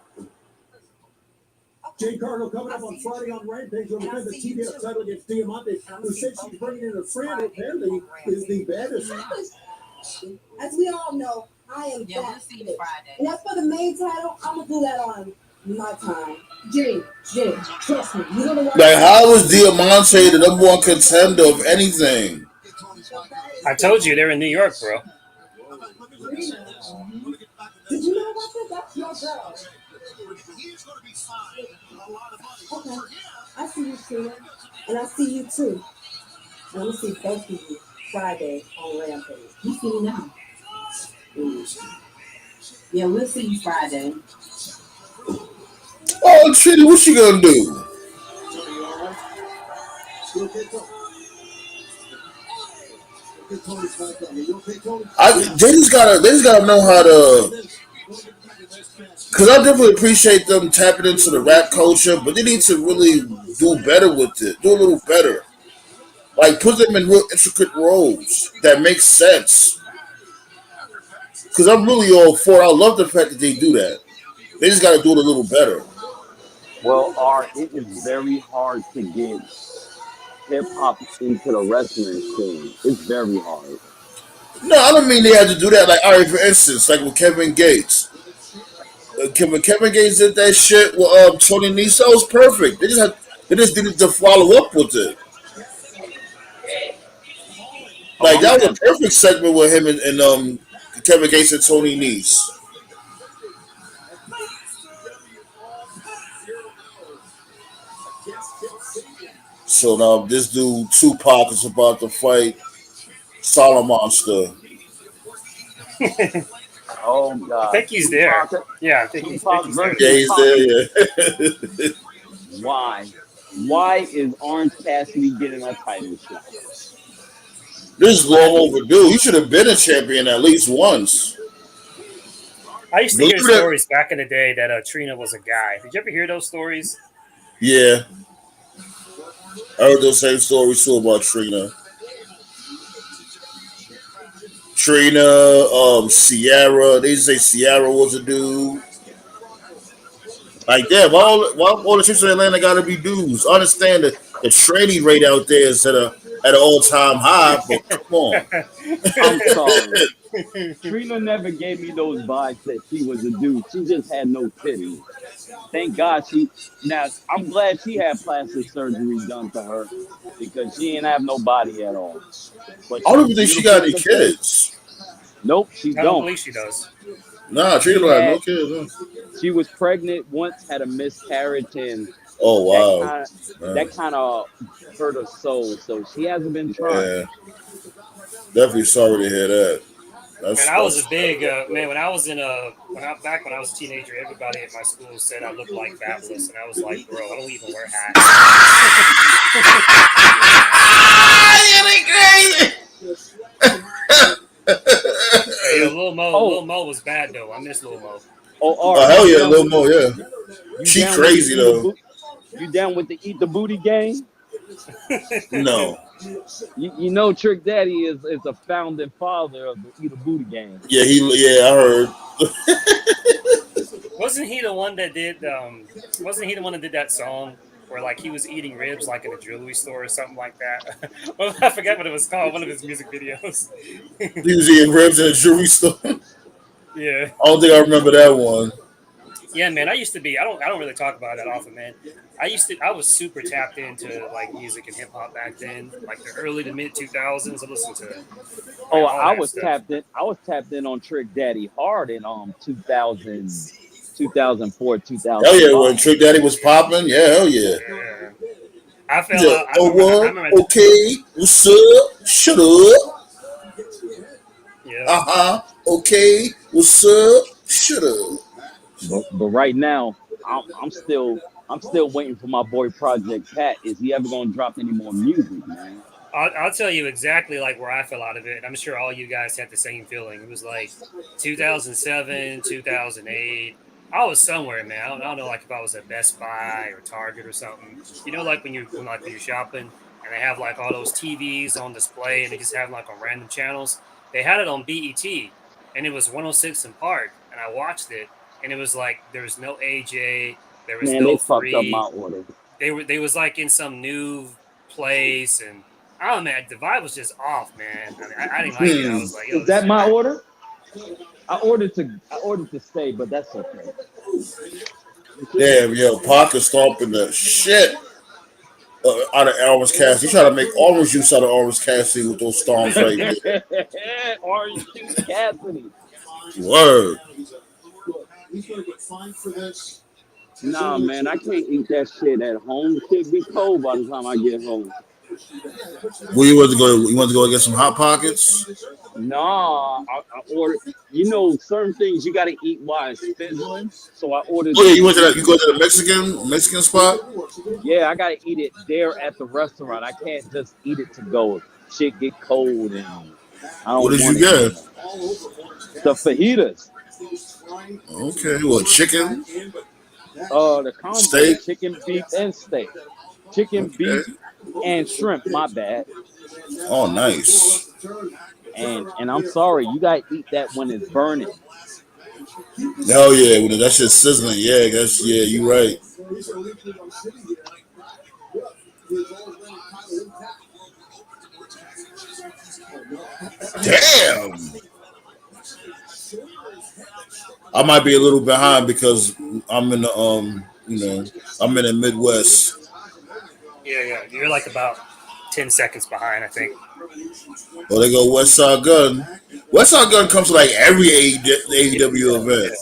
Jade Cargill coming up on Friday on Rampage will defend the TBS title against Diamante, who said she's bringing in a friend who apparently is the baddest. As we all know, I am that bitch. And as for the main title, I'm gonna do that on my time. Jay, trust me, you're gonna watch. Like, how is Diamante the number one contender of anything? I told you they're in New York, bro. Did you know about that? That's your girl. Okay. I see you, Trina. And I see you too. And I'm gonna see both of you Friday on Rampage. You see me now. Yeah, we'll see you Friday. Oh, Trini, what you gonna do? Tony, you all right? You okay, Tony? Okay, Tony's back on. You okay, Tony? They just gotta know how to. Because I definitely appreciate them tapping into the rap culture, but they need to really do better with it. Do a little better. Like put them in real intricate roles that make sense. Because I'm really all for it. I love the fact that they do that. They just got to do it a little better. Well, Art, it is very hard to get hip hop into the wrestling scene. It's very hard. No, I don't mean they had to do that. Like, all right, for instance, like with Kevin Gates. When Kevin Gates did that shit with Tony Nese, that was perfect. They just needed to follow up with it. Oh, Like I'm that gonna was a have. perfect segment with him and Kevin Gates and Tony Nese. So now this dude Tupac is about to fight Solomon Monster. Oh I God, think he's there. Yeah, think Tupac he's there Yeah, now. versus he's there. Pac. Yeah. Why? Why is Orange Cassidy getting a title shot? This is long overdue. He should have been a champion at least once. I used to Believe hear it. stories back in the day that Trina was a guy. Did you ever hear those stories? Yeah, I heard those same stories too about Trina. Trina, Sierra. They say Sierra was a dude. Like, damn, all the chicks in Atlanta got to be dudes. I understand that the trading rate out there is at an all time high, but come on. I'm sorry. Trina never gave me those vibes that she was a dude. She just had no titties. Thank God she. Now I'm glad she had plastic surgery done to her because she didn't have no body at all. But I she don't was even think she got beautiful in any the face. kids. Nope, she I don't don't. believe she does. Nah, Trina She don't have no had. kids. Huh? She was pregnant once, had a miscarriage, and Oh that wow. kind of Uh, that kind of hurt her soul. So she hasn't been trying. yeah, definitely sorry to hear that. Man, That's I was a that's. big man when I was in when I was a teenager. Everybody at my school said I looked like Fabulous, and I was like, bro, I don't even wear hats. Hey, yo, Oh, Lil Mo was bad though. I miss Lil Mo. oh, Art, Oh hell yeah, a little more. Yeah, you she down with the crazy eat a though. boot? You down with the eat the booty game? No. You know Trick Daddy is a founding father of the eat a booty game. Yeah, I heard. Wasn't he the one that did? Wasn't he the one that did that song where like he was eating ribs like in a jewelry store or something like that? Well, I forget what it was called. One of his music videos. He was eating ribs in a jewelry store. I Yeah, don't think I remember that one. yeah, man. I used to be. I don't really talk about it that often, man. I was super tapped into like music and hip hop back then, like the early to mid 2000s. I listened to Oh, all that stuff. I was tapped in on Trick Daddy hard in 2000, 2004, Hell yeah, when 2005. Trick Daddy was popping, yeah, hell yeah. Yeah, I He fell said, out. "Oh I what? remember. Okay, what's up? Shut up. Yeah, Uh huh. Okay, what's up? Shut up." But right now, I'm still waiting for my boy Project Pat. Is he ever gonna drop any more music, man? I'll tell you exactly like where I fell out of it. I'm sure all you guys had the same feeling. It was like 2007, 2008. I was somewhere, man. I don't know, like if I was at Best Buy or Target or something. You know, like when you're shopping and they have like all those TVs on display and they just have like on random channels. They had it on BET and it was 106 in Park, and I watched it and it was like there was no AJ, there was Man, they no fucked up my free. order. They was like in some new place, and I don't know, man, the vibe was just off, man. I mean, I didn't like it. I Hmm. was like, yo, Is this that is my whack. order? I ordered to stay, but that's okay. Damn, yo, Parker stomping the shit out of Orange Cassidy. He trying to make orange juice out of Orange Cassidy with those stomps right there. Orange Juice Cassidy. Word. He's going to get fined for this. Nah, man, I can't eat that shit at home. Shit be cold by the time I get home. Where you want to go? You want to go get some hot pockets? Nah, I ordered. Certain things you got to eat while it's sizzling. So I ordered Oh the yeah, you went to that? You chicken. go to the Mexican spot? Yeah, I got to eat it there at the restaurant. I can't just eat it to go. Shit get cold and I What don't did want you to eat get? them. The fajitas. Okay, well, chicken, The combo: steak. chicken, beef, and steak. Chicken, Okay. beef, and shrimp. My bad. Oh, nice. And I'm sorry, you gotta eat that when it's burning. Hell yeah, when that shit's sizzling. Yeah, you right. Damn. I might be a little behind because I'm in the I'm in the Midwest. Yeah. You're like about 10 seconds behind, I think. Well, they go West Side Gun. West Side Gun comes to like every AEW Yeah. event.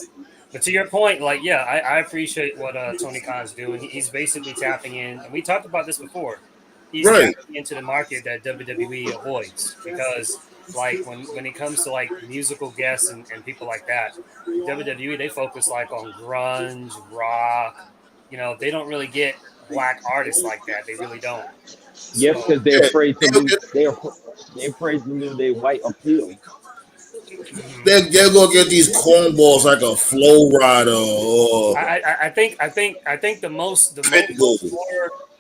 But to your point, like, yeah, I appreciate what Tony Khan's doing. He's basically tapping in, and we talked about this before. He's Right. tapping into the market that WWE avoids because, like, when it comes to like musical guests and people like that, WWE they focus like on grunge, rock. They don't really get black artists like that. They really don't. Yeah, So, because they're Yeah. afraid to lose. They're afraid to lose their white appeal. mhm. They're gonna get these cornballs like a Flow Rider or I think the most Pitbull.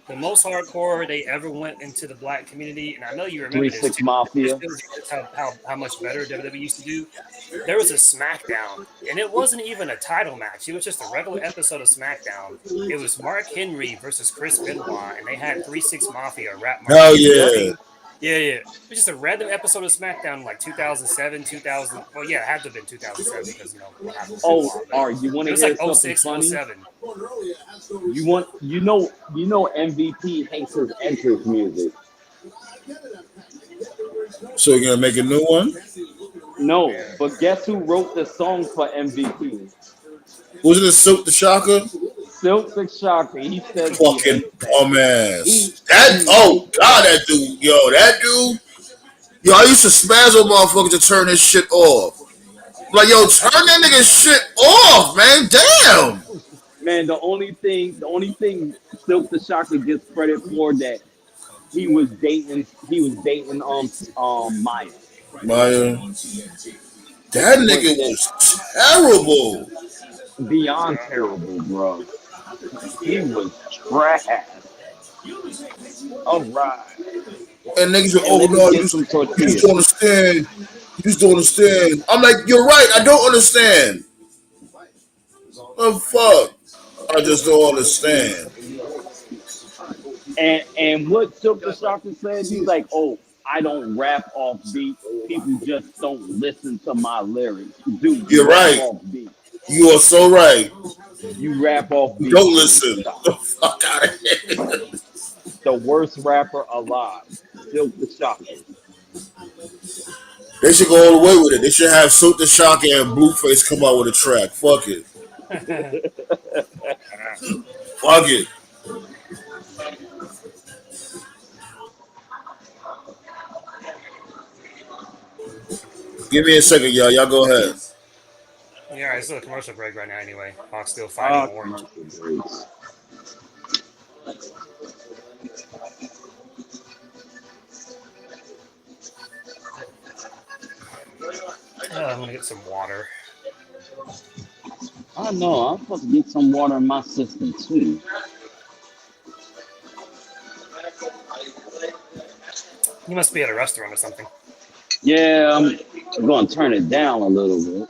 hardcore they ever went into the black community, and I know you Three remember this Six too. This Mafia. shows you just how much better WWE used to do. There was a SmackDown, and it wasn't even a title match. It was just a regular episode of SmackDown. It was Mark Henry versus Chris Benoit, and they had 3-6 Mafia rap Mark Hell Henry. Yep. yeah. Yeah. It was just a random episode of SmackDown in like 2007, 2000. Well, yeah, it had to have been 2007 because what happened with Oh, Benoit. But all right. You want it to was hear like something 06, funny? 07. MVP hates his entrance music. So you're gonna make a new one? No, Yeah. but guess who wrote the song for MVP? Was it a Silk the Shocker? Silk the Shocker. He says he Fucking hates that. bum He ass. That he oh hates god, that dude, that dude. Yo, I used to spaz on motherfuckers to turn this shit off. Like, yo, turn that nigga shit off, man. Damn. Man, the only thing Silk the Shocker gets credit for that he was dating Maya. Maya, that But nigga that was terrible. beyond Yeah. terrible, bro. He was trash. All right. And niggas said, And oh let me no, get some you just tortillas. don't understand. You just don't understand. I'm like, you're right, I don't understand. The fuck? I just don't understand. And what Silk the Shocker said, he's like, oh, I don't rap off beat. People just don't listen to my lyrics. Dude, you You're rap right. off beat. You are so right. You rap off beat, Don't Silk the listen. The Shocker. fuck out of here. The worst rapper alive, Silk the Shocker. They should go all the way with it. They should have Silk the Shocker and Blueface come out with a track. Fuck it. Fuck it. Give me a second, y'all. Y'all go ahead. Yeah, it's still a commercial break right now anyway. Hawk's still fighting Ah, Orange. commercial breaks. I'm going to get some water. I know. I'm supposed to get some water in my system too. You must be at a restaurant or something. Yeah, I'm going to turn it down a little bit.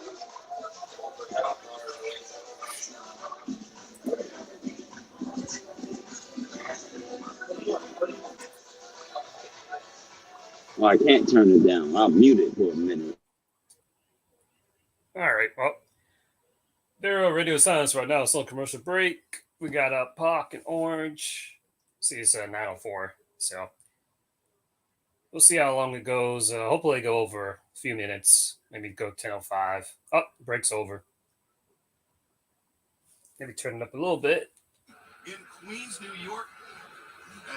Well, I can't turn it down. I'll mute it for a minute. All right, well, they're on radio silence right now. Still a commercial break. We got Pac and Orange. See, it's 9:04, so we'll see how long it goes. Hopefully, go over a few minutes. Maybe go 10:05. Oh, break's over. Maybe turn it up a little bit. In Queens, New York,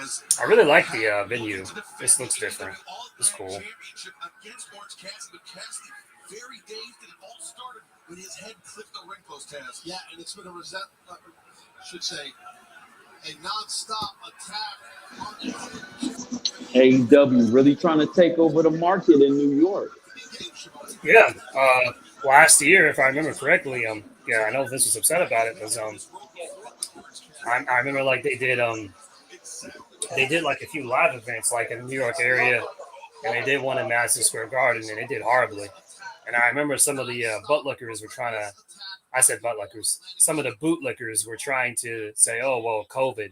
as I really like the venue. This looks different. all It's cool. Championship against Orange Cassidy, but Cassidy very dazed, and it all started when his head clipped the ring post test. Yeah, and it's been a should say a non-stop attack on the head. AEW really trying to take over the market in New York. Yeah. Last year, if I remember correctly, yeah, I know Vince was upset about it because I remember like they did like a few live events like in the New York area, and they did one in Madison Square Garden, and they did horribly. And I remember some of the buttlickers were trying to. I said buttlickers. Some of the bootlickers were trying to say, "Oh well, COVID,"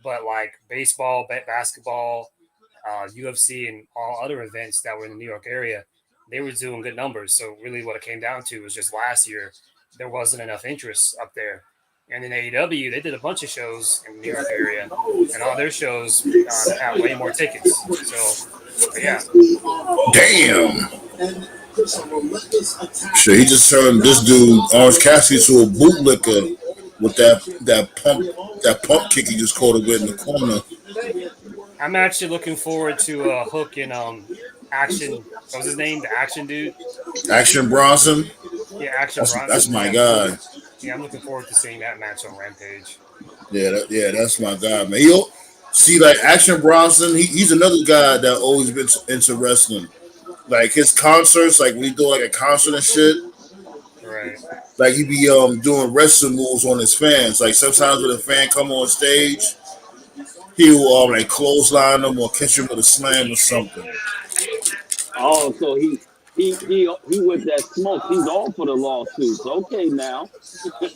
but like baseball, basketball, UFC, and all other events that were in the New York area, they were doing good numbers. So really, what it came down to was just last year there wasn't enough interest up there. And in AEW, they did a bunch of shows in the New York area, and all their shows had way more tickets. So, yeah. Damn. Shit, he just turned this dude Orange Cassidy to a bootlicker with that pump kick he just caught him with in the corner. I'm actually looking forward to Hook and Action. What was his name? The Action dude. Action Bronson. Yeah, Action Bronson. That's my guy. Yeah, I'm looking forward to seeing that match on Rampage. Yeah, that's my guy, man. See, like Action Bronson, he's another guy that always been into wrestling. Like his concerts, like when he do like a concert and shit, right? Like he be doing wrestling moves on his fans. Like sometimes when a fan come on stage, he'll like clothesline them or catch him with a slam or something. Oh, so he with that smoke. He's all for the lawsuits. Okay, now. No,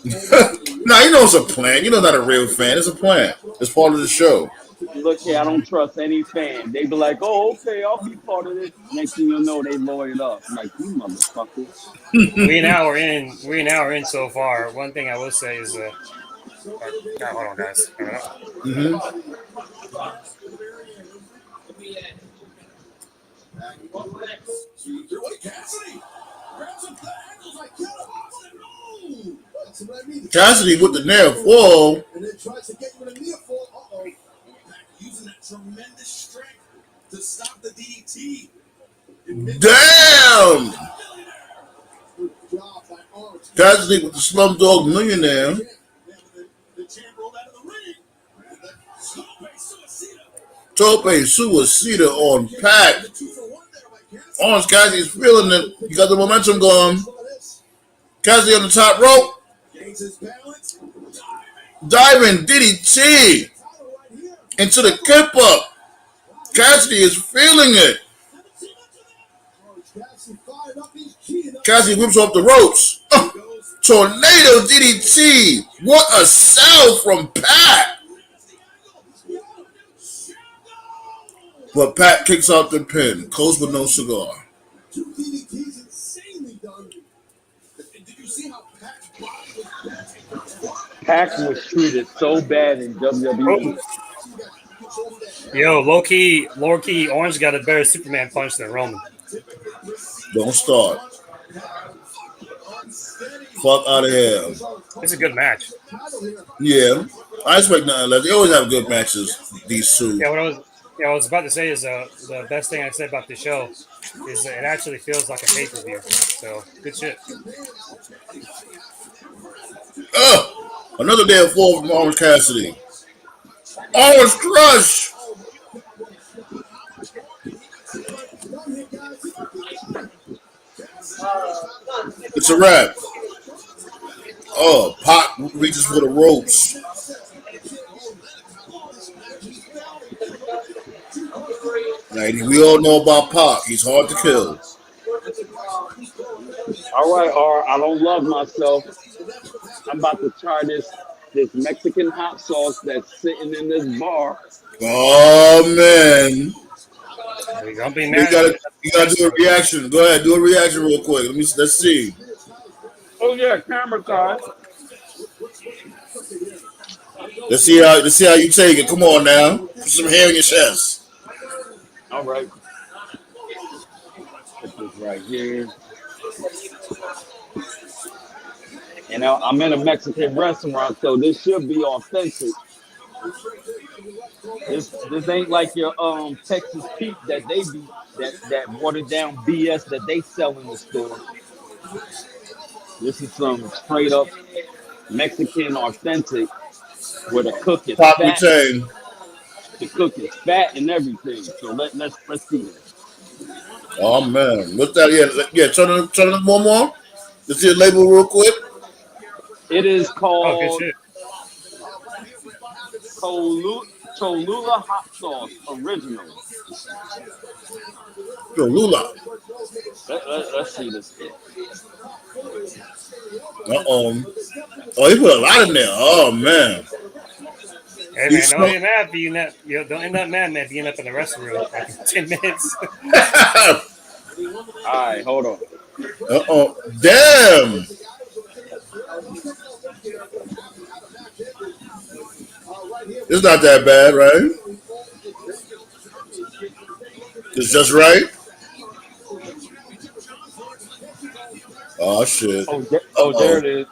you know it's a plan. You know, not a real fan. It's a plan. It's part of the show. Look here, I don't trust any fan. They be like, "Oh, okay, I'll be part of this." Next thing you know, they lawyered up. I'm like, you motherfuckers. We're an hour in so far. One thing I will say is, hold on, guys. Cassidy with the near fall. And then tries to get you in a near fall. Uh-oh. Using that tremendous strength to stop the DDT. Damn! Cassidy with the Slumdog Millionaire. Tope Suicida on Pac. Orange Cassidy's feeling it. You got the momentum going. Cassidy on the top rope. Diving DDT into the kip up. Cassidy is feeling it. Cassidy whips off the ropes. Tornado DDT. What a sell from Pat. But Pat kicks out the pin. Close with no cigar. Pac was treated so bad in WWE. Yo, low key, Orange got a better Superman punch than Roman. Don't start. Fuck out of here. It's a good match. Yeah, I expect nothing less. They always have good matches. These two. Yeah, what I was about to say is the best thing I said about the show is that it actually feels like a pay-per-view. So good shit. Another day of fall from Orange Cassidy. Orange Crush. It's a wrap. Oh, Pac reaches for the ropes. Like, we all know about Pac. He's hard to kill. All right, R. I don't love myself. I'm about to try this Mexican hot sauce that's sitting in this bar. Oh man! We're gonna be mad. You gotta do a reaction. Go ahead, do a reaction real quick. Let's see. Oh yeah, camera time. Let's see how you take it. Come on now, put some hair in your chest. All right. Put this right here. And I'm in a Mexican restaurant, so this should be authentic. This ain't like your Texas Pete that they be that watered down BS that they sell in the store. This is some straight up Mexican authentic where the cook is Pop fat. retain. The cook is fat and everything. So let's see this. Oh man, what's that? Yeah. Turn it one more. Let's see the label real quick. It is Oh, good called shit. Cholula hot sauce original. Yo, Lula. Let's see this thing. Uh-oh. Oh, he put a lot in there. Oh man. Hey You man, don't smell. get mad being that. Don't end up mad, man, being up in the restroom room like in 10 minutes. All right, hold on. Uh-oh. Damn. It's not that bad, right? It's just right. Oh shit. Oh, there Uh-oh. it is.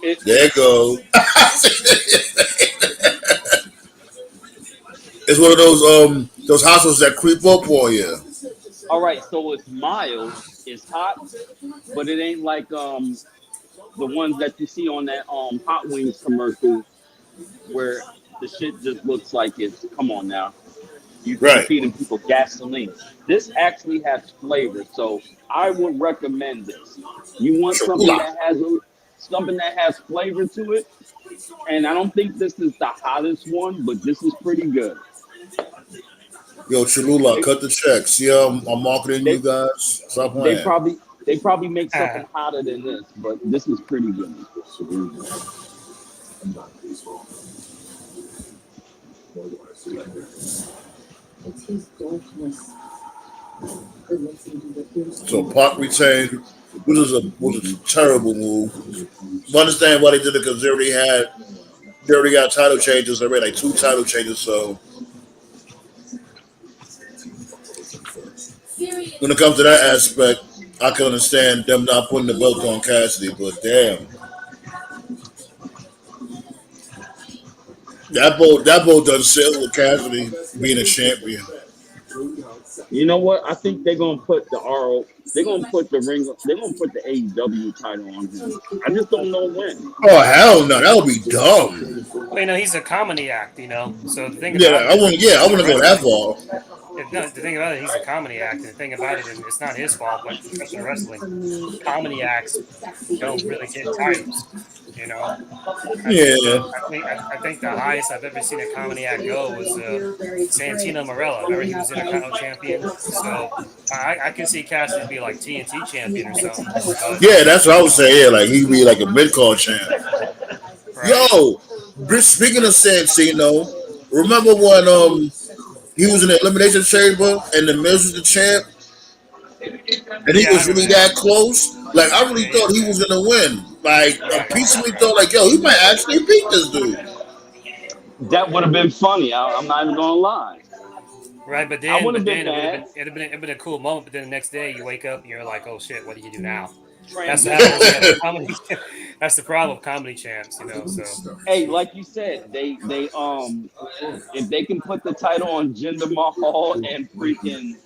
It There it goes. It's one of those households that creep up on you. all right. So it's mild. It's hot, but it ain't like the ones that you see on that hot wings commercial where the shit just looks like it's come on now. You Right. feeding people gasoline. This actually has flavor, so I would recommend this. You want Cholula. something that has flavor to it, and I don't think this is the hottest one, but this is pretty good. Yo, Cholula, They cut the check. See how I'm marketing they you guys? Stop they playing. probably make Ah, something hotter than this, but this is pretty good. It's his darkness that makes him do the things So he Park retained, which is a terrible move. I understand why they did it because they already got title changes already, like two title changes. So when it comes to that aspect, I can understand them not putting the belt on Cassidy. But damn, that boat doesn't sit with Cassidy being a champion. You know what? I think they're gonna put the RO. They're gonna put the ring. They're gonna put the AEW title on him. I just don't know when. Oh hell no, that would be dumb. well, he's a comedy act, So the thing Yeah, about it is, I in wouldn't go that wrestling, far. no, the thing about it, he's a comedy act, and the thing about it, and it's not his fault, but especially in wrestling, comedy acts don't really get titles. You know, I think Yeah, I think the highest I've ever seen a comedy act go was Santino Marella. Remember, he was Intercontinental champion, so I can see Cassidy be like TNT champion or something. But yeah, that's what I would say. Yeah, like he'd be like a mid card champ. right, Yo, speaking of Santino, remember when he was in the elimination chamber and the Miz was the champ and he yeah, I was remember really that. that close? Like I really Yeah, thought he was gonna win. Like a right. piece of me thought like, yo, he might actually beat this dude. That would have been funny. I'm not even gonna lie. Right, I would have been it would have mad. been it'd been a cool moment. But then the next day you wake up and you're like, oh shit, what do you do now? That's what happens when you have a Transition. comedy. That's the problem with comedy champs. So Hey, like you said, they if they can put the title on Jinder Mahal and freaking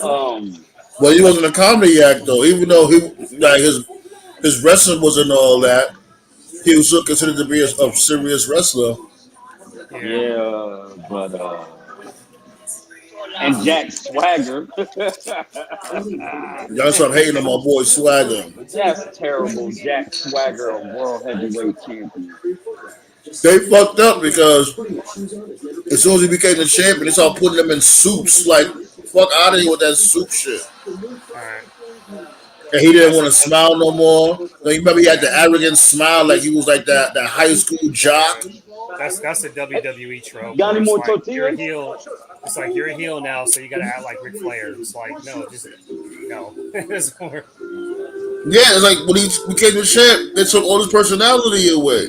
um But he wasn't a comedy act though, even though he like his wrestling wasn't all that. He was still considered to be a serious wrestler. yeah, yeah, but and Jack Swagger. Y'all stop hating on my boy Swagger. That's terrible. Jack Swagger, a world heavyweight champion. They fucked up because as soon as he became the champion, they started putting him in suits. Like, fuck out of here with that suit shit. all right. And he didn't That's want to smile no more. Like, remember, he had the yeah. arrogant smile, like he was like that high school jock. That's the WWE You trope got where any it's more like you're a tortillas? heel. It's like you're a heel now, so you got to act like Ric Flair. It's like no, just no. It's more, Yeah, it's like when he became the champ, they took all his personality away.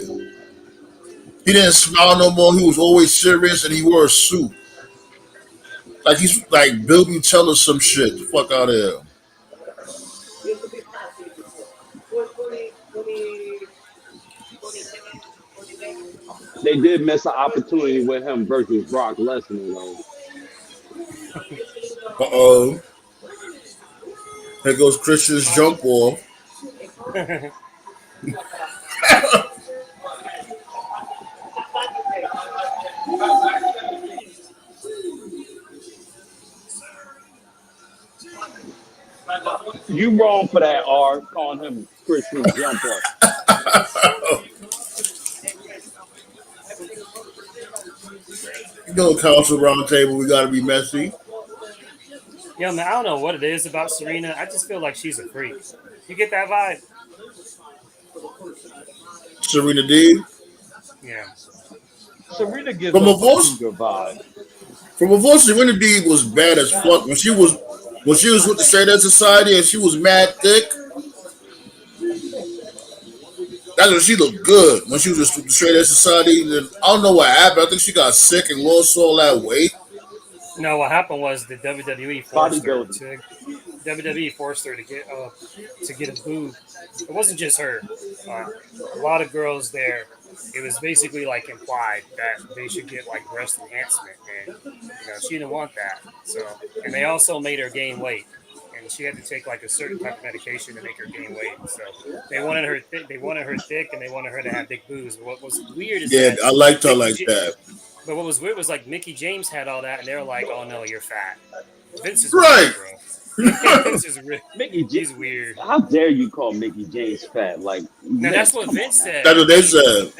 He didn't smile no more. He was always serious, and he wore a suit. Like he's like Bill Butell or some shit. Fuck out of here. They did miss an opportunity with him versus Brock Lesnar though. Uh-oh. Here goes Christian's jump off. You wrong for that, R. Calling him Christian Jumper. You know, council round table, we got to be messy. Yeah, man, I don't know what it is about Serena. I just feel like she's a freak. You get that vibe? Serena D. Yeah. Serena gives From a off a voice, cougar vibe. from a voice, Serena D was bad as fuck when she was with the Straight Edge Society and she was mad thick. That's when she looked good. When she was with the Straight Edge Society, then I don't know what happened. I think she got sick and lost all that weight. No, what happened was the WWE forced her Bodybuilding. to WWE forced her to get a boob. It wasn't just her. A lot of girls there. It was basically like implied that they should get like breast enhancement, and she didn't want that. So, and they also made her gain weight, and she had to take like a certain type of medication to make her gain weight. So they wanted her they wanted her thick, and they wanted her to have big boobs. But what was weird is Yeah, that I liked her Mickey like J- that. but what was weird was like Mickey James had all that, and they were like, "Oh no, you're fat." Vince is Right. weird, bro. Vince is weird. Mickey J- He's weird. How dare you call Mickey James fat? Like, No, Vince, that's what come Vince on now. said. That's what they said.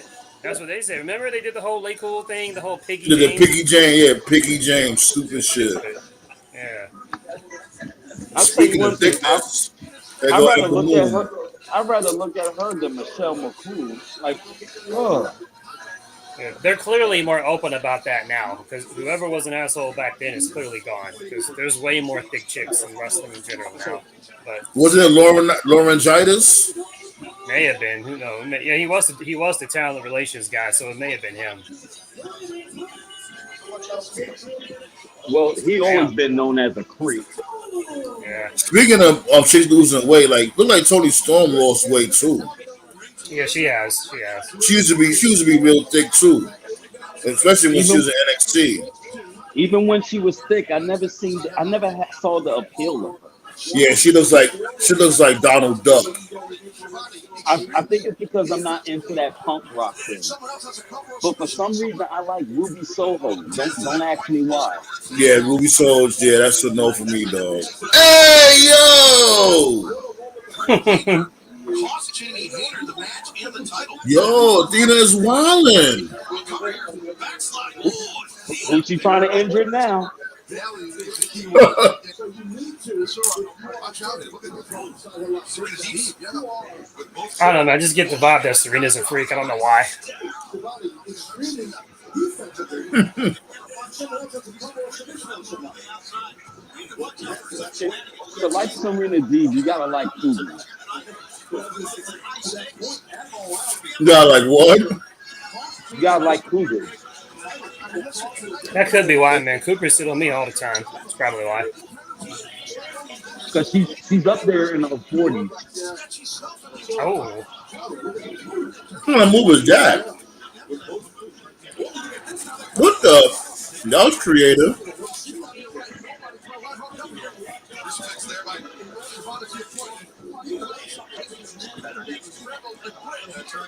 That's what they said. Remember they did the whole Lake Cool thing, the whole Piggy The James. Piggy James, yeah, Piggy James, stupid shit. Stupid. Yeah. I'll tell you Speaking one of thing. thickness, there I'd go rather Uncle look at Moon. her. I'd rather look at her than Michelle McCool. Like, oh, Yeah. They're clearly more open about that now because whoever was an asshole back then is clearly gone because there's way more thick chicks in wrestling in general now. But Wasn't it Lauringitis? may have been. Who knows? Yeah, he was the talent relations guy, so it may have been him. well, he always Damn. been known as a creep. Yeah. Speaking of chicks losing weight, like look like Tony Storm lost weight too. Yeah, she has. She has. She used to be real thick too, especially when she Even was in NXT. even when she was thick, I never saw the appeal of her. Yeah, she looks like Donald Duck. I think it's because I'm not into that punk rock thing. But for some reason, I like Ruby Soho. Don't ask me why. Yeah, Ruby Soho. Yeah, that's a no for me, dog. Hey yo, yo, Dina is wildin'. Who's she trying to injure now? I don't know, man. I just get the vibe that Serena's a freak. I don't know why. To like Serena D, you gotta like Cougar. You got like what? You gotta like Cougar. That could be why, man. Cooper's sit on me all the time. That's probably why. Because she's up there in her 40s. Oh, What kind of move is that? What the? That was creative.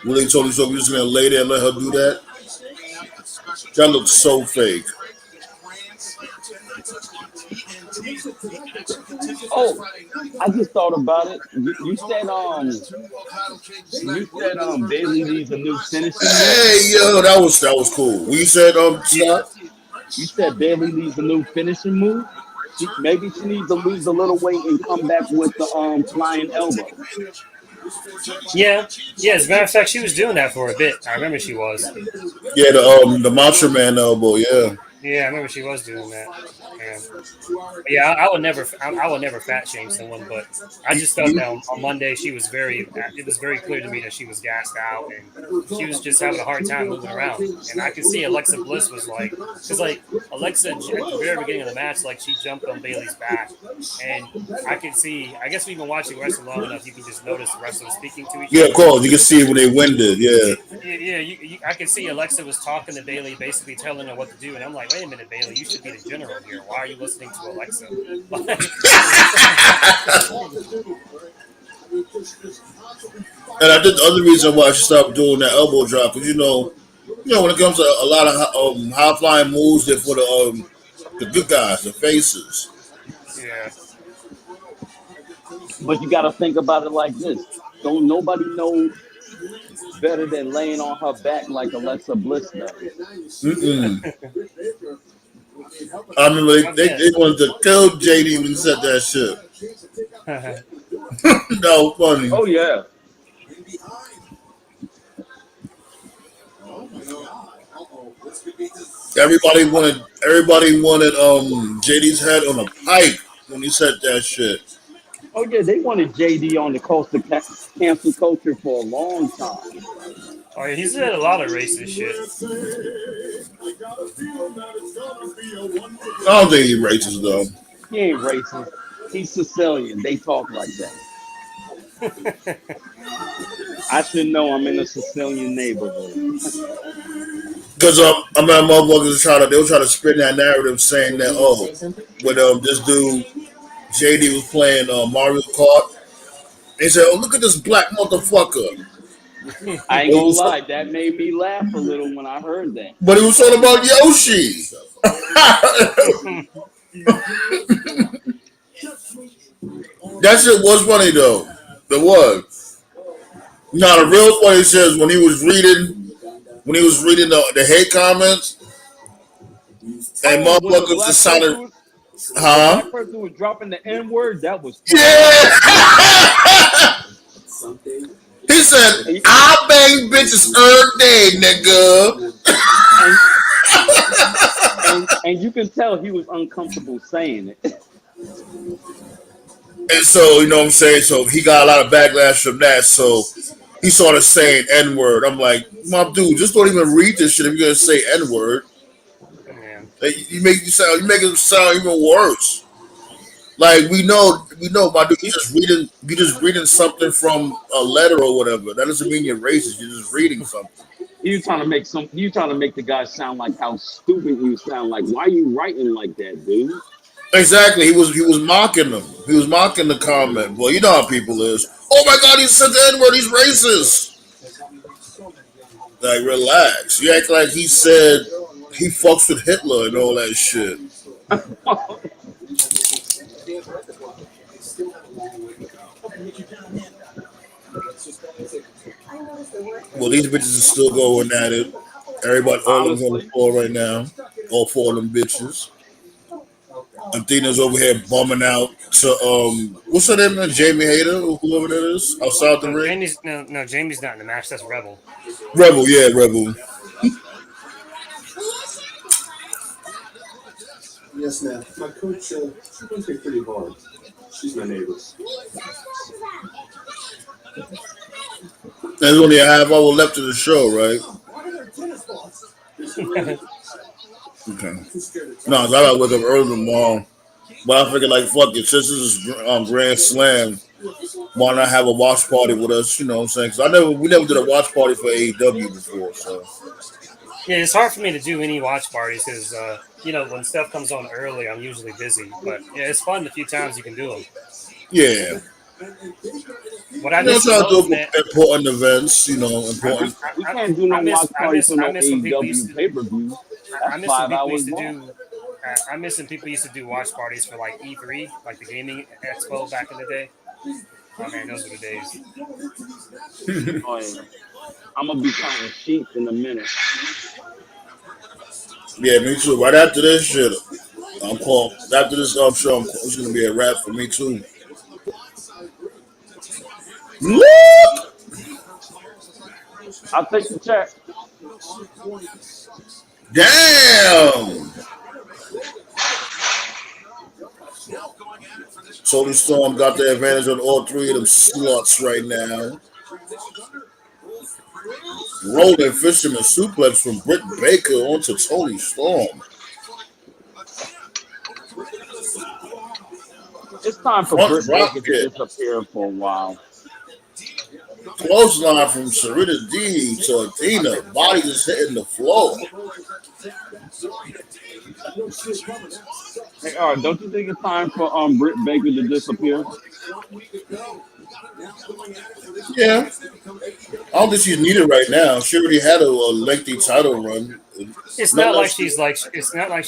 Willie told me so we just gonna lay there and let her do that. That looks so fake. Oh, I just thought about it. You said Bailey needs a new finishing move. Hey yo, that was cool. When you said stop. You said Bailey needs a new finishing move. Maybe she needs to lose a little weight and come back with the flying elbow. yeah. Yeah, as a matter of fact, she was doing that for a bit. I remember she was. Yeah, the Macho Man elbow. Yeah. Yeah, I remember she was doing that. Yeah, I would never fat shame someone, but I just felt that on Monday it was very clear to me that she was gassed out and she was just having a hard time moving around. And I could see Alexa Bliss was like, because like Alexa at the very beginning of the match, like she jumped on Bailey's back, and I could see. I guess we've been watching wrestling long enough, you can just notice the wrestlers speaking to each other. Yeah, of course. You can see it when they winded. Yeah. Yeah, I could see Alexa was talking to Bailey, basically telling her what to do, and I'm like, wait a minute, Bailey, you should be the general here. Why are you listening to Alexa? And I think the other reason why I should stop doing that elbow drop, because when it comes to a lot of high flying moves, they're for the good guys, the faces. Yeah. But you got to think about it like this: don't nobody know better than laying on her back like Alexa Bliss does. Mm-mm. I remember they wanted to kill JD when he said that shit. That was funny. Oh yeah. Everybody wanted JD's head on a pike when he said that shit. Oh yeah. They wanted JD on the coast of cancel culture for a long time. Oh, yeah, he's said a lot of racist shit. I don't think he's racist though. He ain't racist. He's Sicilian. They talk like that. I should know. I'm in a Sicilian neighborhood. Because I mean, motherfuckers they were trying to spin that narrative saying that when this dude JD was playing Mario Kart, they said, "Oh, look at this black motherfucker." I ain't gonna lie. That made me laugh a little when I heard that. But he was talking about Yoshi. That shit was funny though. It was. Now the real funny shit is when he was reading the hate comments and Oh, when motherfuckers decided, the huh? black person was dropping the N word, that was funny. Yeah. He said, "I bang bitches every day, nigga." And you can tell he was uncomfortable saying it. And so, you know what I'm saying? So he got a lot of backlash from that. So he started saying N word. I'm like, my dude, just don't even read this shit if you're gonna say N word. Man. You make it sound even worse. Like we know, my dude, you're just reading something from a letter or whatever. That doesn't mean you're racist. You're just reading something. You trying to make the guy sound like how stupid you sound. Like, why are you writing like that, dude? Exactly. He was mocking them. He was mocking the comment. Well, you know how people is. Oh my God, he said the N word. He's racist. Like, relax. You act like he said he fucks with Hitler and all that shit. Well, these bitches are still going at it. Everybody, all of them on the Honestly, floor right now. All four of them bitches. Athena's over here bumming out to what's her name? Jamie Hayter, or whoever that is, outside the No, ring. Jamie's not in the match. That's Rebel. Rebel, yeah, Rebel. Yes, ma'am. My coach, she runs me pretty hard. She's my neighbor. There's only a half hour left of the show, right? Okay. No, I gotta wake up early tomorrow. But I figured, like, fuck it, since this is Grand Slam, why not have a watch party with us? You know what I'm saying? Because we never did a watch party for AEW before, so. Yeah, it's hard for me to do any watch parties because when stuff comes on early, I'm usually busy. But yeah, it's fun the few times you can do them. Yeah. What I miss the Try to most, do man. important events, important. we can't do no watch party for no When people used AEW pay-per-view. I That's miss when 5 people hours used to long. do. I miss when people used to do watch parties for like E3, like the gaming expo back in the day. Oh man, those were the days. Oh, yeah. I'm gonna be counting sheep in a minute. Yeah, me too. Right after this shit, I'm calling. After this show, it's gonna be a wrap for me too. Look! I'll take the check. Damn! Tony Storm got the advantage on all three of them sluts right now. Rolling Fisherman suplex from Britt Baker onto Tony Storm. It's time for Front Britt drop Baker to kick. disappear for a while. Clothesline from Serena D to Athena. Body just hitting the floor. Hey, don't you think it's time for Britt Baker to disappear? Yeah. I don't think she's needed right now. She already had a lengthy title run. It's Not not like like she,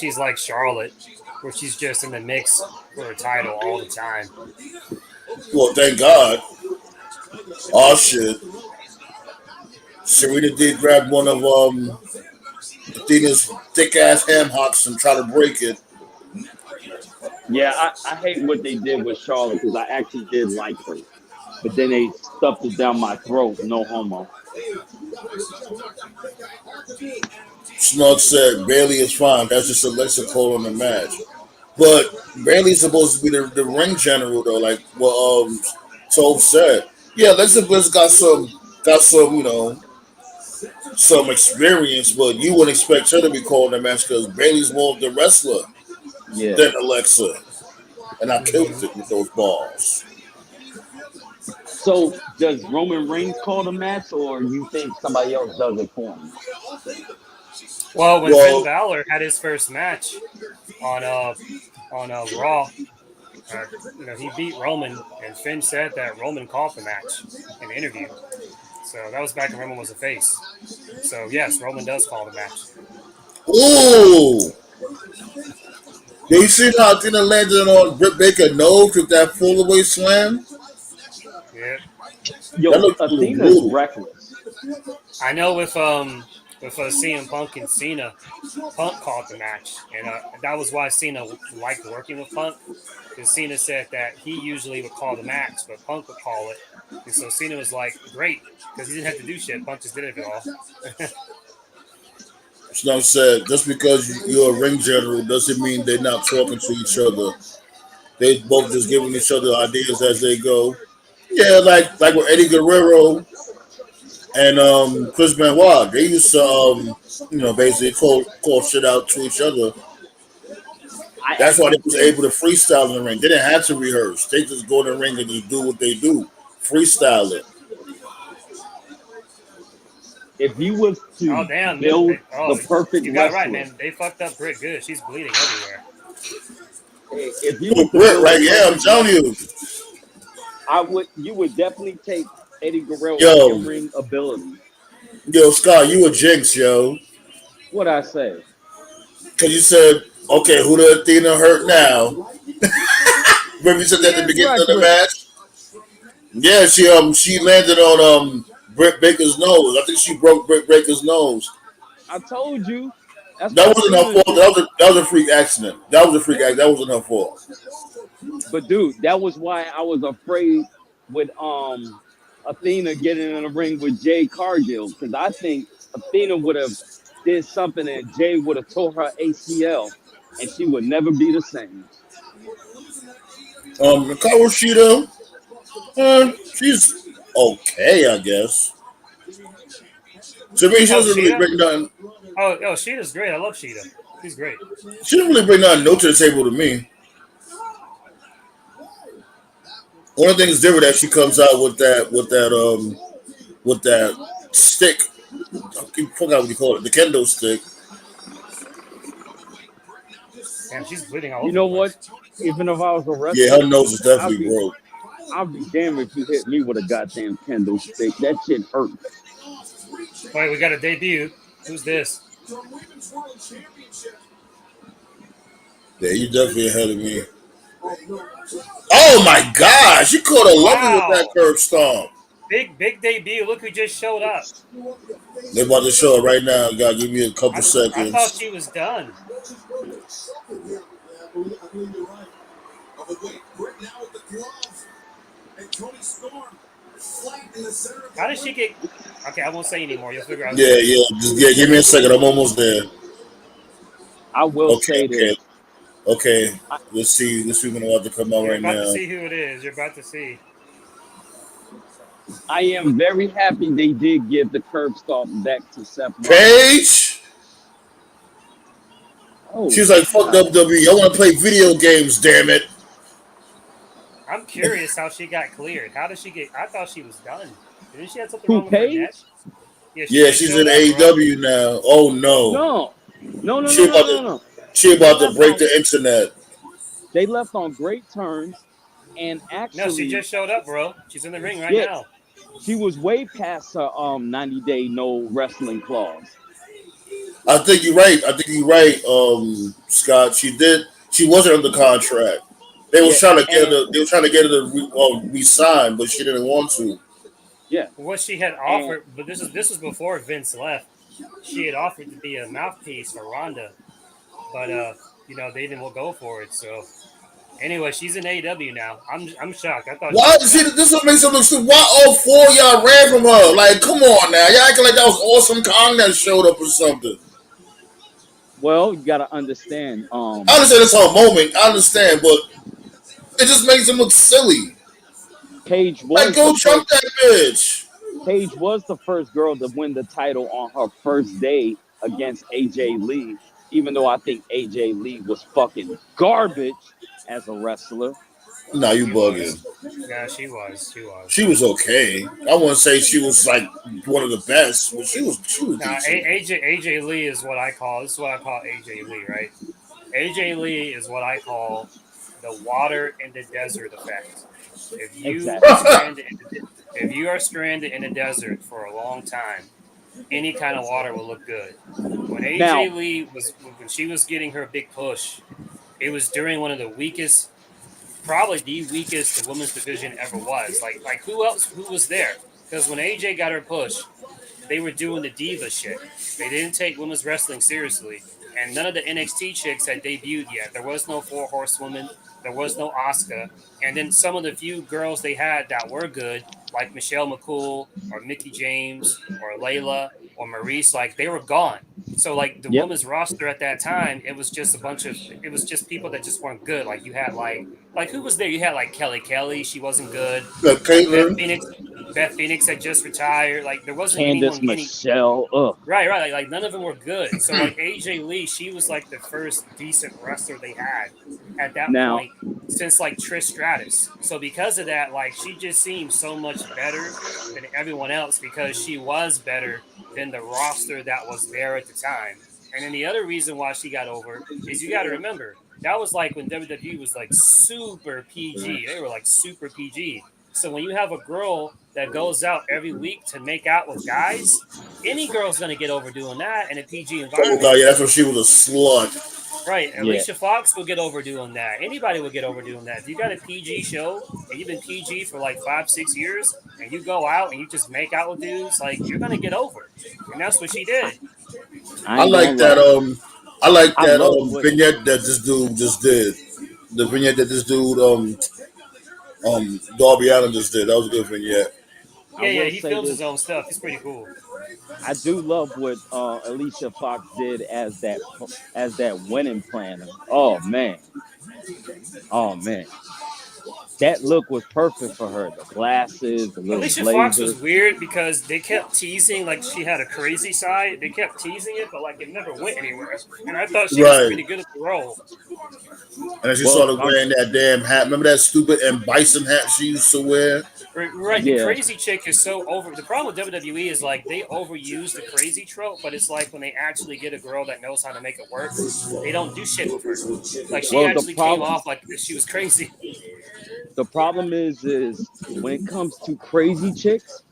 she's like Charlotte, where she's just in the mix for a title all the time. well, thank God. Oh shit. Serena did grab one of Athena's thick ass ham hocks and try to break it. Yeah, I hate what they did with Charlotte because I actually did like her, but then they stuffed it down my throat. No homo. Snug said Bailey is fine. That's just a lexical on the match. But Bailey's supposed to be the ring general though, like what Tove said. Yeah, Alexa Bliss got some, some experience, but you wouldn't expect her to be calling the match because Bailey's more of the wrestler Yeah. than Alexa. And I killed Hmm. it with those balls. So does Roman Reigns call the match, or you think somebody else does it for him? Well, when Finn Well, Balor had his first match on Raw, he beat Roman, and Finn said that Roman called the match in the interview. So that was back when Roman was a face. So yes, Roman does call the match. ooh. Did you see how Athena landed on Britt Baker's nose with that full away slam? Yeah, That Yo, looked a little Athena's brutal. reckless. I know with CM Punk and Cena, Punk called the match, and that was why Cena liked working with Punk. Because Cena said that he usually would call the match, but Punk would call it, and so Cena was like, "Great," because he didn't have to do shit. Punk just did it all. Snow said, just because you're a ring general doesn't mean they're not talking to each other. They both just giving each other ideas as they go. Yeah, like with Eddie Guerrero and Chris Benoit, they used to basically call shit out to each other. I That's why they actually was think able to freestyle in the ring. They didn't have to rehearse. They just go in the ring and just do what they do, freestyle it. if you was Oh to damn! build the Oh, perfect you got it right, wrestler, man. They fucked up Britt good. She's bleeding everywhere. if you Oh, was to Britt, build the right? Yeah, I'm perfect telling wrestler, you. you would definitely take Eddie Guerrero's Yo, in ring ability. yo, Scott, you a jinx, yo. What I say? Because you said, okay, who the Athena hurt now? Remember you said She that at the is beginning of the reckless. match? Yeah, she landed on Britt Baker's nose. I think she broke Britt Baker's nose. I told you. That's That why wasn't her Cena. fault. That was a freak accident. That was a freak accident. That wasn't her fault. But dude, that was why I was afraid with Athena getting in the ring with Jay Cargill because I think Athena would have did something and Jay would have tore her ACL and she would never be the same. Hikaru Shida, she's okay, I guess. To me, she Oh, doesn't really Sheeta. bring nothing. Oh, Sheeta's great. I love Sheeta. She's great. She doesn't really bring nothing new to the table to me. Only thing is different that she comes out with that stick. I forgot what you call it, the kendo stick. Damn, she's bleeding all You over the know what? place. Even if I was a Yeah, wrestler, her nose is I'd definitely be broke. I'd be damned if you hit me with a goddamn kendo stick. That shit hurts. Wait, we got a debut. Who's this? Yeah, you definitely ahead of me. Oh my gosh, you caught her lovely with that Wow, curb stomp. big debut. Look who just showed up. They about to show it right now. You gotta give me a couple I thought seconds. she was done. I believe you're right. Oh, but wait, Britt now with the glove. And Tony Storm flat in the center of the How did she ring. get? Okay, I won't say anymore. You'll figure out who Yeah, it is. yeah. Just give me a second. I'm almost there. I will Okay, say okay, this. okay. I, Let's see. Let's see when I'm about to come out You're right about to now. see who it is. You're about to see. I am very happy they did give the curb stomp back to Seth Rollins. Paige. Oh She's like, "Fuck God. WWE. I want to play video games. Damn it." I'm curious how she got cleared. How did she get? I thought she was done. Didn't she have something Who, wrong with her neck? Paige? Yeah, she Yeah, just she's showed in up, bro. AEW now. Oh no, No, no, no, no, she no, about no, to no. she They about to left break on the internet. they left on great terms, and No, she actually, just showed up, bro. She's in the ring right yeah, now. she was way past her 90-day no wrestling clause. I think you're right. I think you're right, Scott. She did. She wasn't under contract. They was Yeah, trying to get and her. They were trying to get her to resign, but she didn't want to. yeah, What she had and offered, but this was before Vince left. She had offered to be a mouthpiece for Ronda, but they didn't go for it. So anyway, she's in AEW now. I'm shocked. I thought she Why? was See, done. this what makes it look stupid. Why all four of y'all ran from her? Like, come on now. Y'all acting like that was Awesome Kong that showed up or something. well, you gotta understand. I understand it's her moment. I understand, but it just makes him look silly. Paige Like, was the go jump first. that bitch. Paige was the first girl to win the title on her first day against AJ Lee. Even though I think AJ Lee was fucking garbage as a wrestler. Nah, you She was. bugging. Yeah, she was. She was. She was okay. I wouldn't say she was like one of the best, but she was Now decent. AJ Lee is what I call. This is what I call AJ Lee, right? AJ Lee is what I call the water in the desert effect. If you are Exactly. stranded, if you are stranded in a desert for a long time, any kind of water will look good. When Now, AJ Lee was when she was getting her big push, it was during one of the weakest, probably the weakest the women's division ever was. Like who was there? Because when AJ got her push, they were doing the diva shit. They didn't take women's wrestling seriously, and none of the NXT chicks had debuted yet. There was no Four Horsewomen. There was no Asuka. And then some of the few girls they had that were good, like Michelle McCool or Mickey James or Layla or Maurice, like they were gone. So like the yep, women's roster at that time, it was just people that just weren't good. Like you had like who was there? You had like Kelly. She wasn't good. Beth Caitlyn. Phoenix. Beth Phoenix had just retired. Like there wasn't Candice anyone any Michelle. Ugh. right. Like none of them were good. So like AJ Lee, she was like the first decent wrestler they had at that Now, point since like Trish Stratus. So because of that, like she just seemed so much better than everyone else because she was better than the roster that was there at the time. And then the other reason why she got over is you got to remember that was like when WWE was like super PG. They were like super PG. So when you have a girl that goes out every week to make out with guys, any girl's gonna get over doing that in a PG Oh god, environment. yeah, that's when she was a slut. Right. yeah, Alicia Fox will get over doing that. Anybody will get over doing that. If you got a PG show and you've been PG for like 5, 6 years and you go out and you just make out with dudes, like you're gonna get over. And that's what she did. I I ain't gonna like that. lie. I like I that love what vignette that this dude just did. The vignette that this dude Darby Allen just did. That was a good vignette. I Yeah, will he say films his this. own stuff. It's pretty cool. I do love what Alicia Fox did as that wedding planner. Oh man, that look was perfect for her. The glasses, the little Alicia Fox was blazer. weird because they kept teasing like she had a crazy side. They kept teasing it, but like it never went anywhere. And I thought she was Right. pretty good at the role. And then she Well, started wearing that damn hat. Remember that stupid and bison hat she used to wear? Right, the yeah, crazy chick is so over. The problem with WWE is like they overuse the crazy trope, but it's like when they actually get a girl that knows how to make it work, they don't do shit with her. Like she well actually came off like she was crazy. the problem is when it comes to crazy chicks,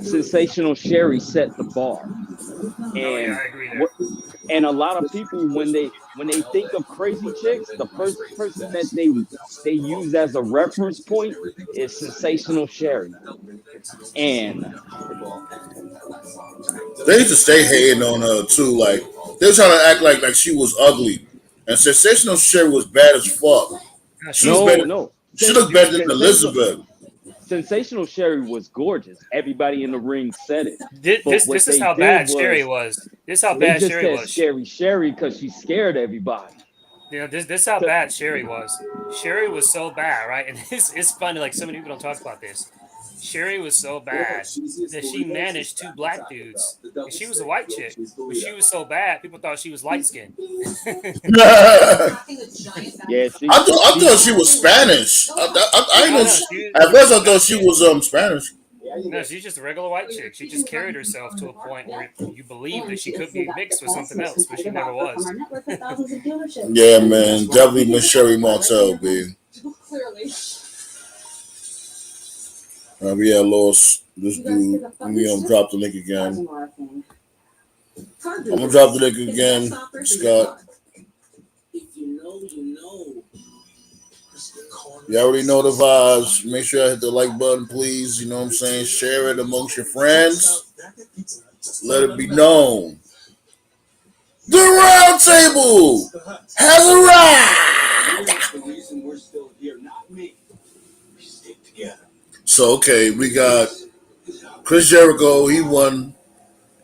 Sensational Sherry set the bar, Oh yeah, and I agree there. what and a lot of people when they think of crazy chicks, the first person that they use as a reference point is Sensational Sherry, and They used to stay hating on her too. Like they were trying to act like she was ugly. And Sensational Sherry was bad as fuck. No, She was she's no, better. no, She looked better than sensational. Elizabeth. Sensational Sherry was gorgeous. Everybody in the ring said it. But this what is they how did bad Sherry was was. This is how they bad just Sherry said was. scary Sherry because she scared everybody. This is how bad Sherry was. Sherry was so bad, right? And it's funny. Like so many people don't talk about this. Sherry was so bad that she managed two black dudes, and she was a white chick, but she was so bad people thought she was light skinned. I Yeah, thought see, she was Spanish. I didn't No, know. no, At she first, was I thought she Mexican. was Spanish. No, she's just a regular white chick. She just carried herself to a point where you believe that she could be mixed with something else, but she never was. Yeah, man. Definitely Miss Sherry Martel, B. We had lost this dude. We drop the link again. I'm gonna drop the link again, Scott. You already know the vibes. Make sure you hit the like button, please. You know what I'm saying? Share it amongst your friends. Let it be known. The round table has arrived. So, okay, we got Chris Jericho. He won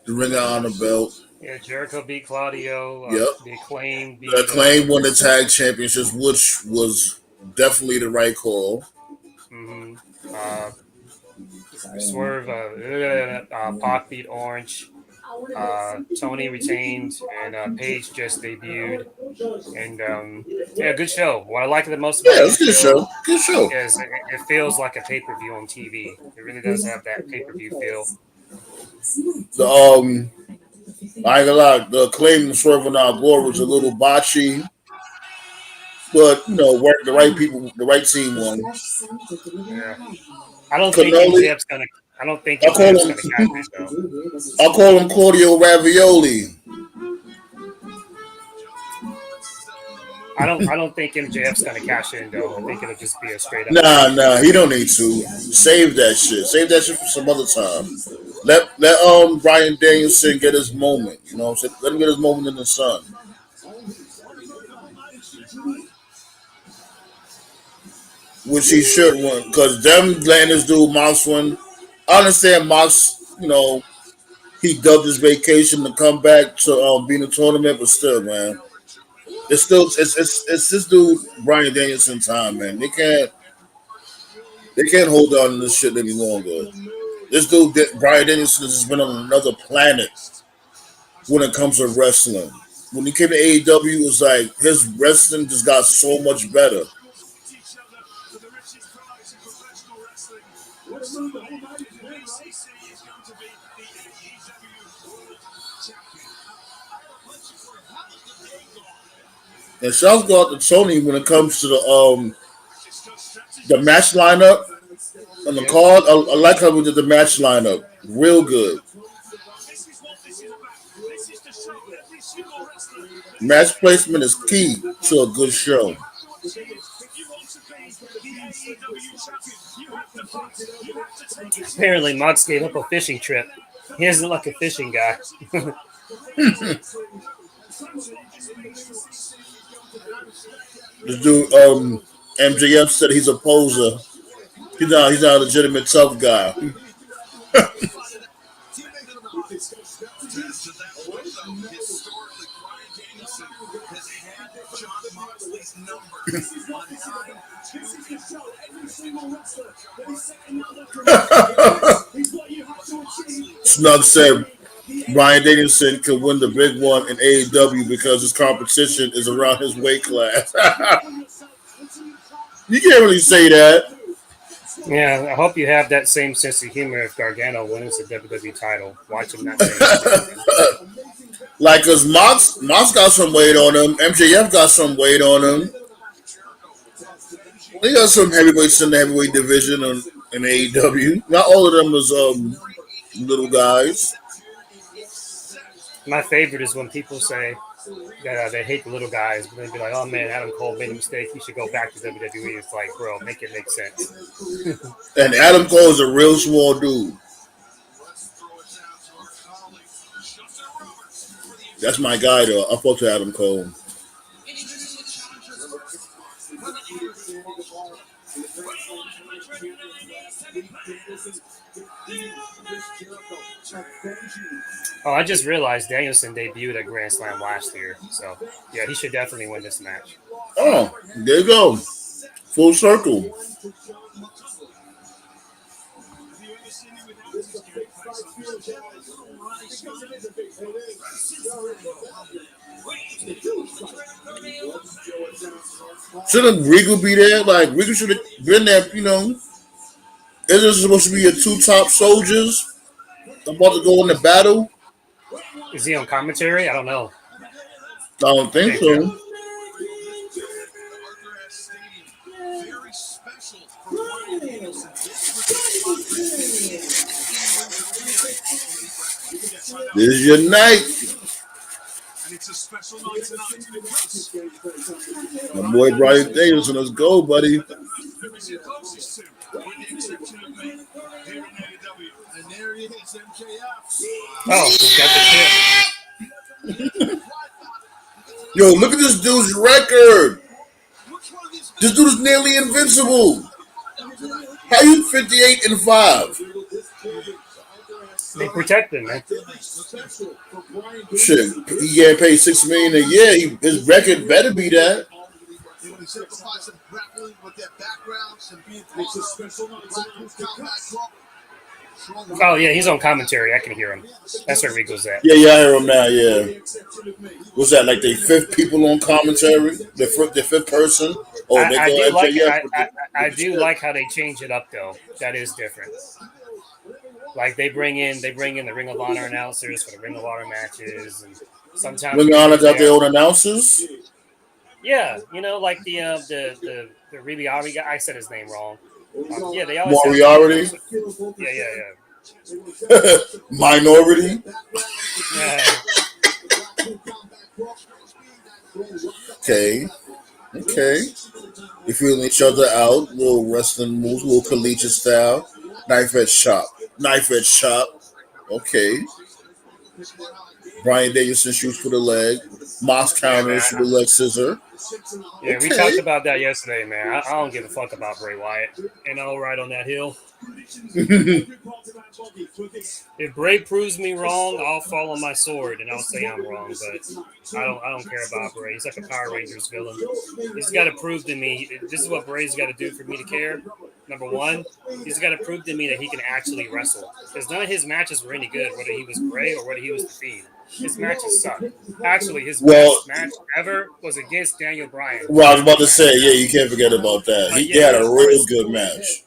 the Ring of Honor belt. Yeah, Jericho beat Claudio. Yep. The Acclaim beat. The Acclaim won the tag championships, which was definitely the right call. Swerve, Pac beat Orange. Tony retained, and Paige just debuted. And yeah, good show. What I like the most about it's a good show. Good show. Is it feels like a pay-per-view on TV. It really does have that pay-per-view feel. I ain't gonna lie, the Acclaim and Swerve in Our Glory was a little botchy, but you know, work the right people, the right team won. Yeah. I don't think MJF's gonna. I don't think MJF's gonna catch it though. I'll call him Claudio Ravioli. I don't think MJF's gonna cash in though. I think it'll just be a straight up. Nah, he don't need to. Save that shit. Save that shit for some other time. Let Bryan Danielson get his moment. You know what I'm saying? Let him get his moment in the sun. Which he should win. Because them letting this dude Mox win. I understand Mox, you know, he dubbed his vacation to come back to be in the tournament, but still, man. It's this dude Bryan Danielson time, man. They can't hold on to this shit any longer. This dude Bryan Danielson has been on another planet when it comes to wrestling. When he came to AEW, it was like his wrestling just got so much better. And shouts go out to Tony when it comes to the match lineup on the card. I like how we did the match lineup. Real good. Match placement is key to a good show. Apparently, Mox gave up a fishing trip. He doesn't look a fishing guy. This dude, MJF said he's a poser. He's not a legitimate tough guy. Snug said Bryan Danielson could win the big one in AEW because his competition is around his weight class. You can't really say that. Yeah, I hope you have that same sense of humor if Gargano wins the WWE title. Watch him not say like, because Mox got some weight on him. MJF got some weight on him. They got some heavyweights in the heavyweight division in AEW. Not all of them is little guys. My favorite is when people say that they hate the little guys, but they'd be like, "Oh man, Adam Cole made a mistake. He should go back to WWE." It's like, bro, make it make sense. And Adam Cole is a real small dude. That's my guy, though. I fuck to Adam Cole. Oh, I just realized Danielson debuted at Grand Slam last year. So, yeah, he should definitely win this match. Oh, there you go. Full circle. Shouldn't Regal be there? Like, Regal should have been there, you know. Isn't this supposed to be your two top soldiers about to go into battle? Is he on commentary? I don't know. I don't I think think so. This is your night. My boy Brian Davidson, let's go, buddy. Oh, got the shit. Yo, look at this dude's record. This dude is nearly invincible. How you 58-5? They protect him, man. Shit, he getting paid $6 million a year. His record better be that. Oh yeah, he's on commentary. I can hear him. That's where Rico's at. Yeah, I hear him now. Yeah, what's that? Like the fifth people on commentary, the fifth person. Oh, they I go do like MJF. I do like how they change it up though. That is different. Like they bring in the Ring of Honor announcers for the Ring of Honor matches, and sometimes Ring of Honor got their own announcers. Yeah, you know, like the Ribiari guy. I said his name wrong. Yeah, they always Moriarty. Yeah. Minority. Yeah. Okay. They feeling each other out. Little wrestling moves, little collegiate style. Knife edge chop. Okay. Brian Davidson shoots for the leg. Moss counters with the leg scissor. Yeah, we talked about that yesterday, man. I don't give a fuck about Bray Wyatt. And I'll ride on that hill. If Bray proves me wrong, I'll fall on my sword and I'll say I'm wrong. But I don't care about Bray. He's like a Power Rangers villain. He's got to prove to me. This is what Bray's got to do for me to care. Number one, he's got to prove to me that he can actually wrestle. Because none of his matches were any good, whether he was Bray or whether he was the Fiend. His matches suck. Actually, his best match ever was against Daniel Bryan. Well, I was about to say, yeah, you can't forget about that. He had a real good match.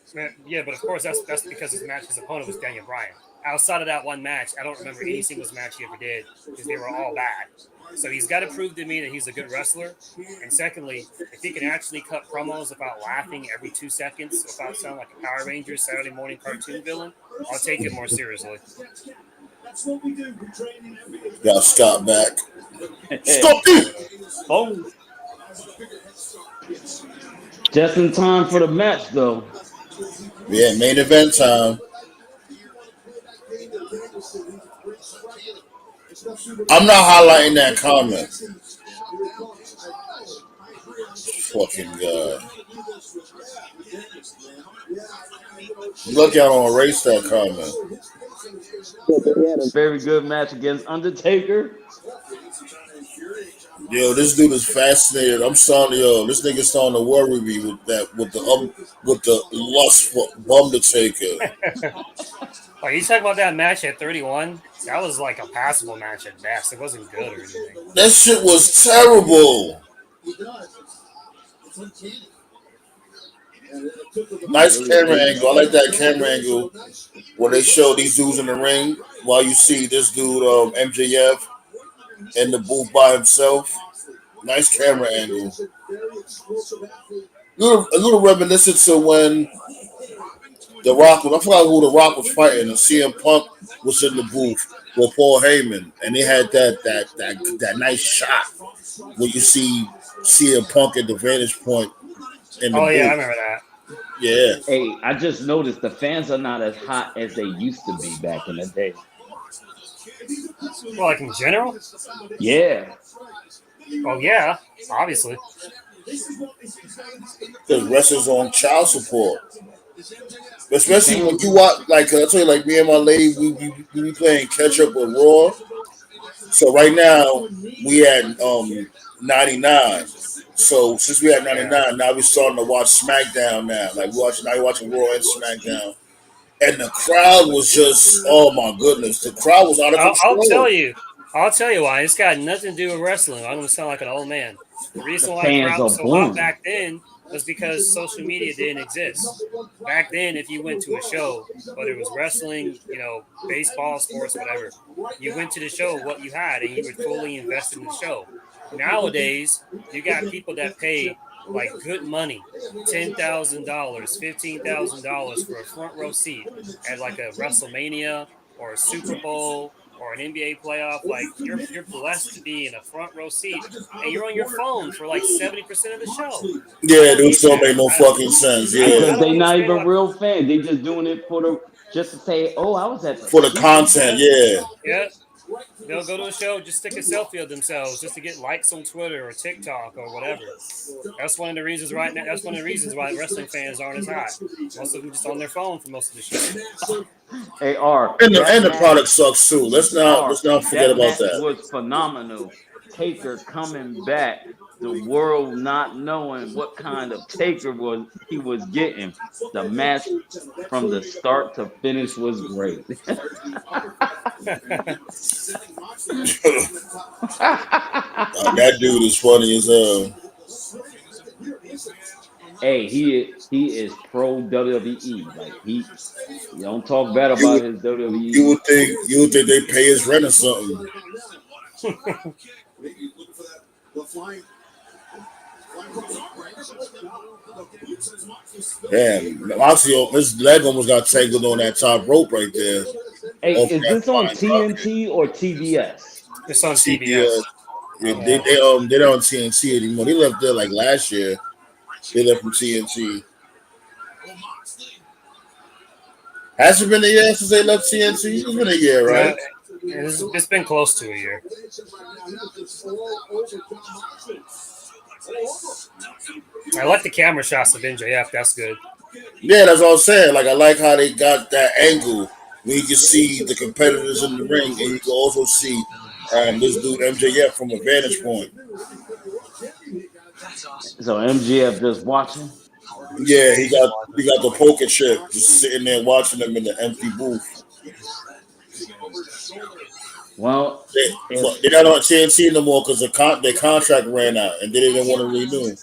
Yeah, but of course that's because his opponent was Daniel Bryan. Outside of that one match, I don't remember any single match he ever did because they were all bad. So he's got to prove to me that he's a good wrestler. And secondly, if he can actually cut promos without laughing every 2 seconds, without sounding like a Power Rangers Saturday morning cartoon villain, I'll take it more seriously. Got Scott back. Scott! Oh. Just in time for the match, though. Yeah, main event time. I'm not highlighting that comment. Fucking God. Look out on erase that comment. Very good match against Undertaker. Yo, this dude is fascinated. I'm sorry, yo. This nigga starting to worry me with the lust for Undertaker. Like you talking about that match at 31? That was like a passable match at best. It wasn't good or anything. That shit was terrible. Nice camera angle. I like that camera angle where they show these dudes in the ring while you see this dude MJF in the booth by himself. Nice camera angle. A little reminiscent to when The Rock was, I forgot who The Rock was fighting, and CM Punk was in the booth with Paul Heyman, and they had that nice shot where you see CM Punk at the vantage point in the booth. Yeah, I remember that. Yeah. Hey, I just noticed the fans are not as hot as they used to be back in the day. Well, like in general? Yeah. Oh, yeah, obviously. Because wrestlers on child support. Especially when you watch, like, I tell you, like, me and my lady, we be playing catch up with Raw. So right now, we at 99. So since we at 99, now we're starting to watch SmackDown now. Like, we're watching Raw and SmackDown. And the crowd was just, oh my goodness, the crowd was out of control. I'll tell you, I'll tell you why. It's got nothing to do with wrestling. I'm going to sound like an old man. The The reason why the fans crowd are was so hot booming. back then was because social media didn't exist. Back then, if you went to a show, whether it was wrestling, baseball, sports, whatever, you went to the show what you had and you were fully invested in the show. Nowadays, you got people that pay like good money, $10,000, $15,000 for a front row seat at like a WrestleMania or a Super Bowl or an NBA playoff. Like you're blessed to be in a front row seat, and you're on your phone for like 70% of the show. I Yeah, don't dude, need still that. make no fucking sense. I Yeah, Because don't they not understand even why. real fans. They just doing it for the just to say, oh, I was at the for the Super content. Yeah, Bowl. Yeah, yeah. They'll go to a show, just stick a selfie of themselves, just to get likes on Twitter or TikTok or whatever. That's one of the reasons right now. That's one of the reasons why wrestling fans aren't as hot. Most of them just on their phone for most of the show. Hey, R, and the product sucks too. Let's not forget That about match that. was phenomenal. Taker coming back, the world not knowing what kind of Taker was he was getting. The match from the start to finish was great. That dude is funny as hell. Hey, he is pro WWE. Like he don't talk bad You about would his WWE. you would think they pay his rent or something. Damn, Moxie, his leg almost got tangled on that top rope right there. Hey, Off is that this on flying carpet. TNT or TBS? It's on TBS. TBS. Yeah, Yeah. they're not on TNT anymore. They left there like last year. They left from TNT. Has it been a year since they left TNT? It's been a year, right? Yeah, it's been close to a year. I like the camera shots of MJF. That's good. Yeah, that's what I'm saying. Like I like how they got that angle where you can see the competitors in the ring, and you can also see this dude MJF from a vantage point. So MGF just watching. Yeah, Yeah, he's just he watching. got the poker chip, just sitting there watching them in the empty booth. Well, if They're not on TNT no more because their contract ran out and they didn't want to renew.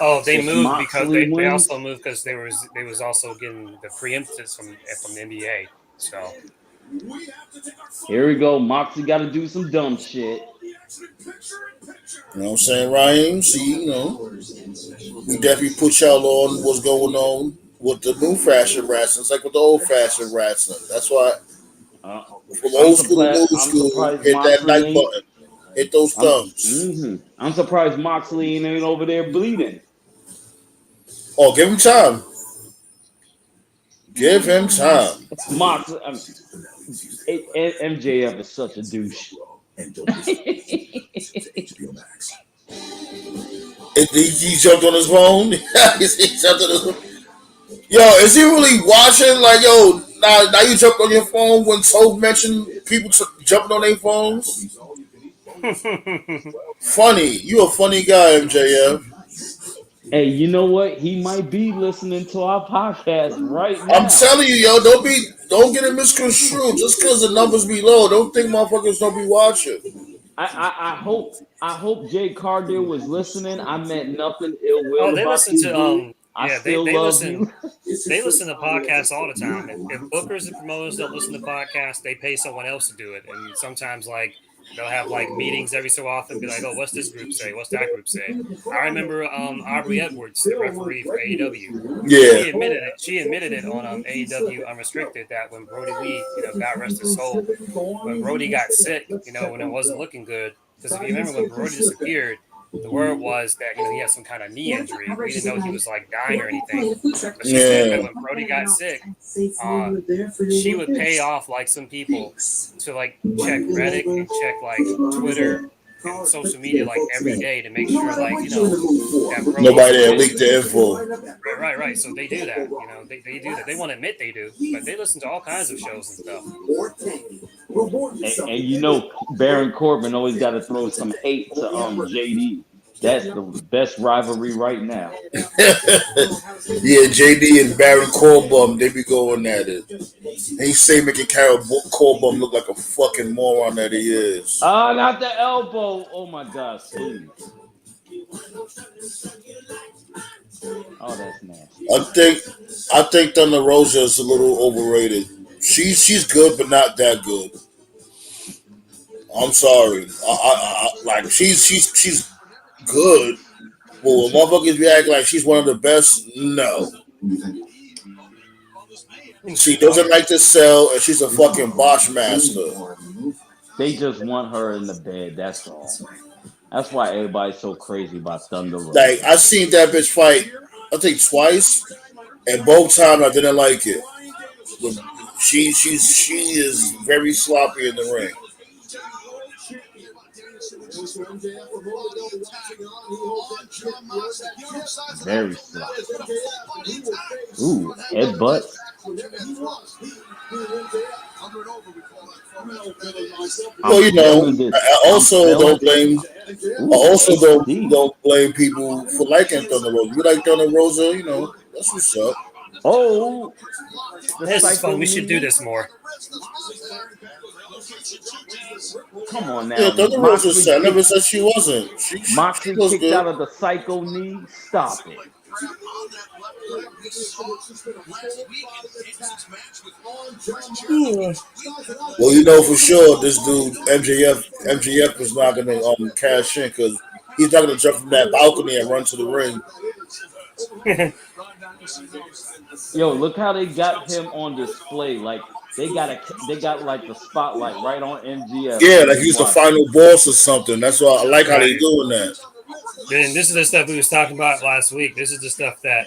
Oh, they if moved because Moxley they also wins, moved because they was also getting the preemptives from the NBA. So here we go. Moxley got to do some dumb shit. You know what I'm saying, Ryan? See, we definitely put y'all on what's going on with the new fashion wrestling. It's like with the old fashioned wrestling. That's why Uh, from I'm old school to surprised. new I'm school, surprised hit that Moxley like ain't. button. Hit those thumbs. I'm surprised Moxley ain't over there bleeding. Oh, give him time. Give him time. Moxley, MJF is such a douche. He jumped on his phone. He jumped on his phone. Yo, is he really watching? Like, yo, now you jumped on your phone when Toad mentioned people jumping on their phones? Funny. You a funny guy, MJF. Hey, you know what? He might be listening to our podcast right I'm now. telling you, yo, don't get it misconstrued. Just because the numbers be low, don't think motherfuckers don't be watching. I hope Jay Cargill was listening. I meant nothing ill oh, will they about listen you, to boo. I yeah, still they love listen you. they listen to podcasts all the time. If bookers and promoters don't listen to podcasts, they pay someone else to do it. And sometimes like they'll have like meetings every so often, be like, oh, what's this group say? What's that group say? I remember Aubrey Edwards, the referee for AEW. Yeah. She admitted it on AEW Unrestricted that when Brody Lee, God rest his soul, when Brody got sick, when it wasn't looking good. Because if you remember when Brody disappeared, the word was that he had some kind of knee injury. We didn't know he was like dying or anything. But she said that Yeah. when Brody got sick, she would pay off like some people to like check Reddit and check like Twitter and social media like every day to make sure like that Brody's Nobody there okay. leaked the info. Right. So they do that. They do that. They won't admit they do, but they listen to all kinds of shows and stuff. And Baron Corbin always got to throw some hate to JD. That's the best rivalry right now. Yeah, JD and Baron Corbin, they be going at it. And he say making Carol Corbin look like a fucking moron that he is. Not the elbow. Oh my gosh, please. Oh, that's nasty. I think Thunder Rosa is a little overrated. She's good, but not that good. I'm sorry. Like she's good. But when motherfuckers be acting like she's one of the best, no. She doesn't like to sell, and she's a fucking botch master. They just want her in the bed. That's all. That's why everybody's so crazy about Thunder Rosa. Like I seen that bitch fight, I think twice, and both times I didn't like it. But she is very sloppy in the ring. Very sloppy. Ooh, headbutt. Well, you know, I also don't blame. Don't blame people for liking Thunder Rosa. You like Thunder Rosa, you know, that's what's up. Oh, this is fun. We should do this more. Come on now. Yeah, Thunder Rosa said. I never said she wasn't. Moxley was kicked good. out of the psycho knee. Stop it. Well, you know for sure this dude MJF is not gonna cash in because he's not gonna jump from that balcony and run to the ring. Yo, look how they got him on display. Like they got like the spotlight right on MJF. Yeah, like he's the final boss or something. That's why I like how they doing that. And this is the stuff we was talking about last week. This is the stuff that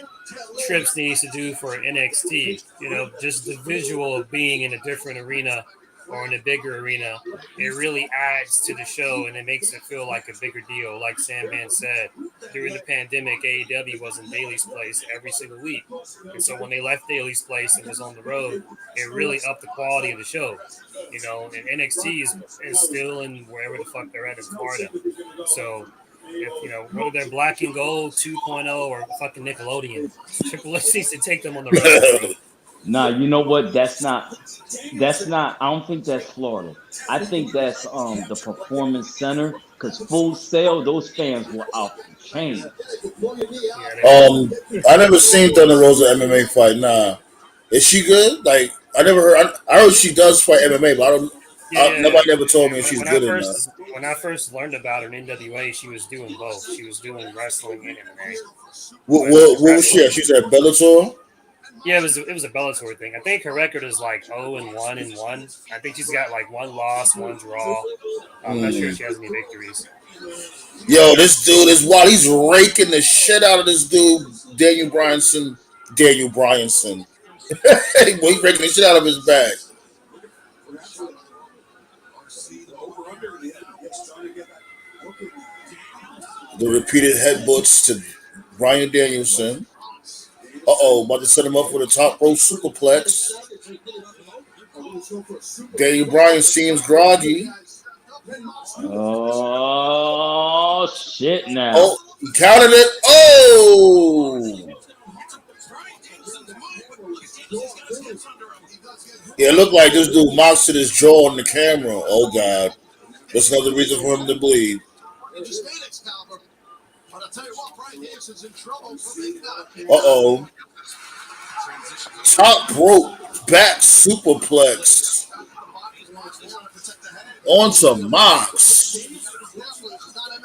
Trips needs to do for NXT. You know, just the visual of being in a different arena or in a bigger arena, it really adds to the show and it makes it feel like a bigger deal. Like Sandman said, during the pandemic, AEW was in Daly's place every single week. And so when they left Daly's place and was on the road, it really upped the quality of the show. You know, and NXT is still in wherever the fuck they're at in Florida. So, if, you know, whether they're Black and Gold 2.0 or fucking Nickelodeon, Triple H needs to take them on the road. Nah, you know what? That's not. I don't think that's Florida. I think that's the Performance Center because Full Sail, those fans were off the chain. I never seen Thunder Rosa MMA fight. Nah, is she good? Like I never heard. I heard she does fight MMA, but I don't. Nobody ever told me if she's good or not. When I first learned about her in NWA, she was doing both. She was doing wrestling and MMA. What was she at? She's at Bellator? Yeah, it was a Bellator thing. I think her record is like 0-1-1. I think she's got like 1 loss, 1 draw. I'm not sure if she has any victories. Yo, this dude is wild. He's raking the shit out of this dude, Daniel Bryanson. He's raking the shit out of his bag. The repeated headbutts to Bryan Danielson. About to set him up for the top rope superplex. Daniel Bryan seems groggy. Oh, shit now. Oh, he counted it. Oh! Yeah, it looked like this dude mounts his jaw on the camera. Oh, God. That's another reason for him to bleed. Top rope back superplex onto Mox.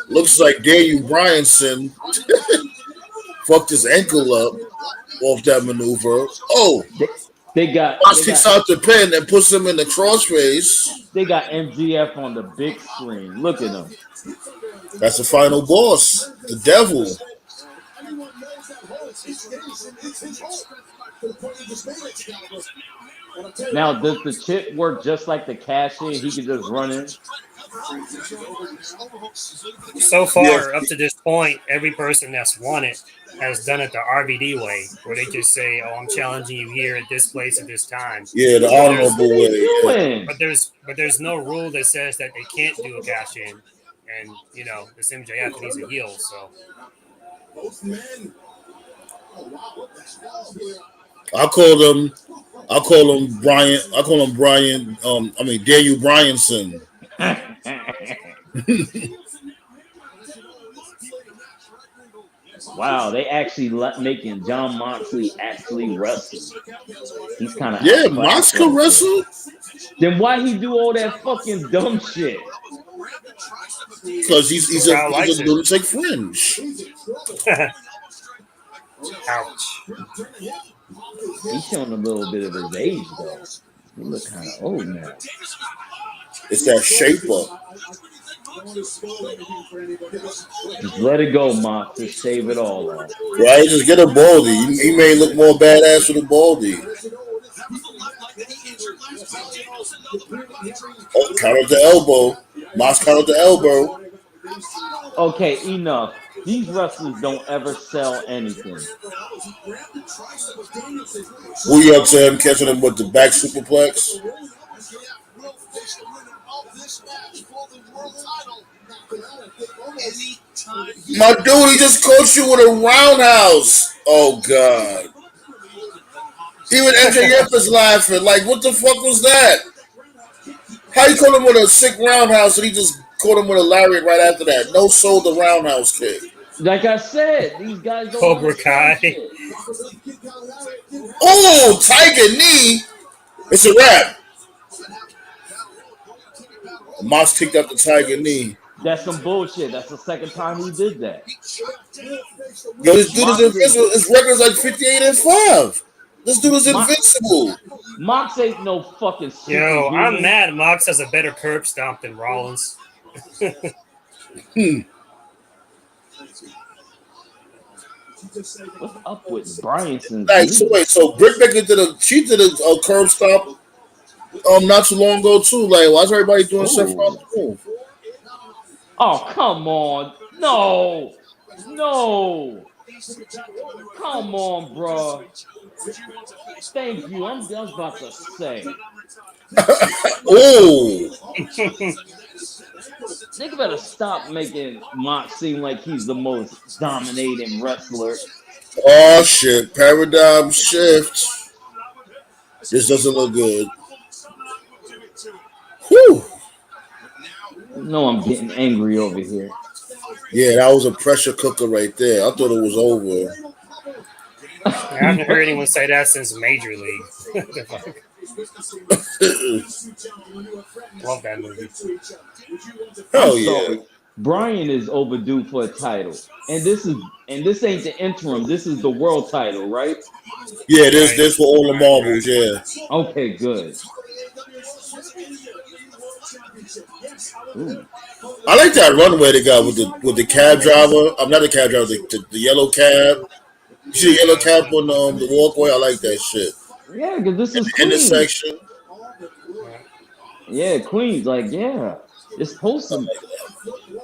Looks like Daniel Bryanson fucked his ankle up off that maneuver. Oh, they got kicks out the pin and puts him in the crossface. They got MGF on the big screen. Look at him. That's the final boss, the devil. Now, does the chip work just like the cash in? He can just run in. So far, up to this point, every person that's won it has done it the RVD way, where they just say, "Oh, I'm challenging you here at this place at this time." Yeah, the honorable way. But there's no rule that says that they can't do a cash in. and it's MJF and he's a heel, so Both men. Oh wow, what the hell? I call him Brian. I call him Brian. Daniel Bryanson. Wow, they actually making John Moxley actually wrestle. He's kind of Yeah, outclassed Mox can right there. wrestle. Then why he do all that fucking dumb shit? Because he's a Crowd likes it. lunatic fringe. Ouch. He's showing a little bit of his age though. He look kind of old now. It's that shape up. Just let it go, Mox. Just shave it all off. Right? Just get a baldy. He may look more badass with a baldy. Oh, count out the elbow. Mox count out the elbow. Okay, enough. These wrestlers don't ever sell anything. We up to him catching him with the back superplex. My dude, he just coached you with a roundhouse. Oh God. Even MJF is laughing. Like, what the fuck was that? How you caught him with a sick roundhouse and he just caught him with a lariat right after that? No soul the roundhouse kick. Like I said, these guys don't Cobra understand Kai. shit. Oh, Tiger knee. It's a wrap. Moss kicked out the Tiger knee. That's some bullshit. That's the second time he did that. Yo, this dude is invincible. His record's like 58-5. This dude is invincible. Mox ain't no fucking Yo, I'm superhuman. mad Mox has a better curb stomp than Rollins. What's up with Bryanson's Like, so knee? wait, so Britt Baker did a curb stomp not too long ago too. Like, why is everybody doing Seth Rollins' move? Oh, come on. No. Come on, bro. Thank you. I was about to say. Oh. Nigga better stop making Mox seem like he's the most dominating wrestler. Oh shit! Paradigm shift. This doesn't look good. Whew. No, I'm getting angry over here. Yeah, that was a pressure cooker right there. I thought it was over. I haven't heard anyone say that since Major League. Love that movie. Hell I'm yeah. sorry. Brian is overdue for a title. And this ain't the interim. This is the world title, right? Yeah, this for all the marbles, yeah. Okay, good. Ooh. I like that runway they got with the cab driver. I'm not the cab driver, the yellow cab. You see the yellow cab on the walkway? I like that shit. Yeah, because this is In the Queens. intersection. Yeah, Queens. Like, yeah. It's supposed to.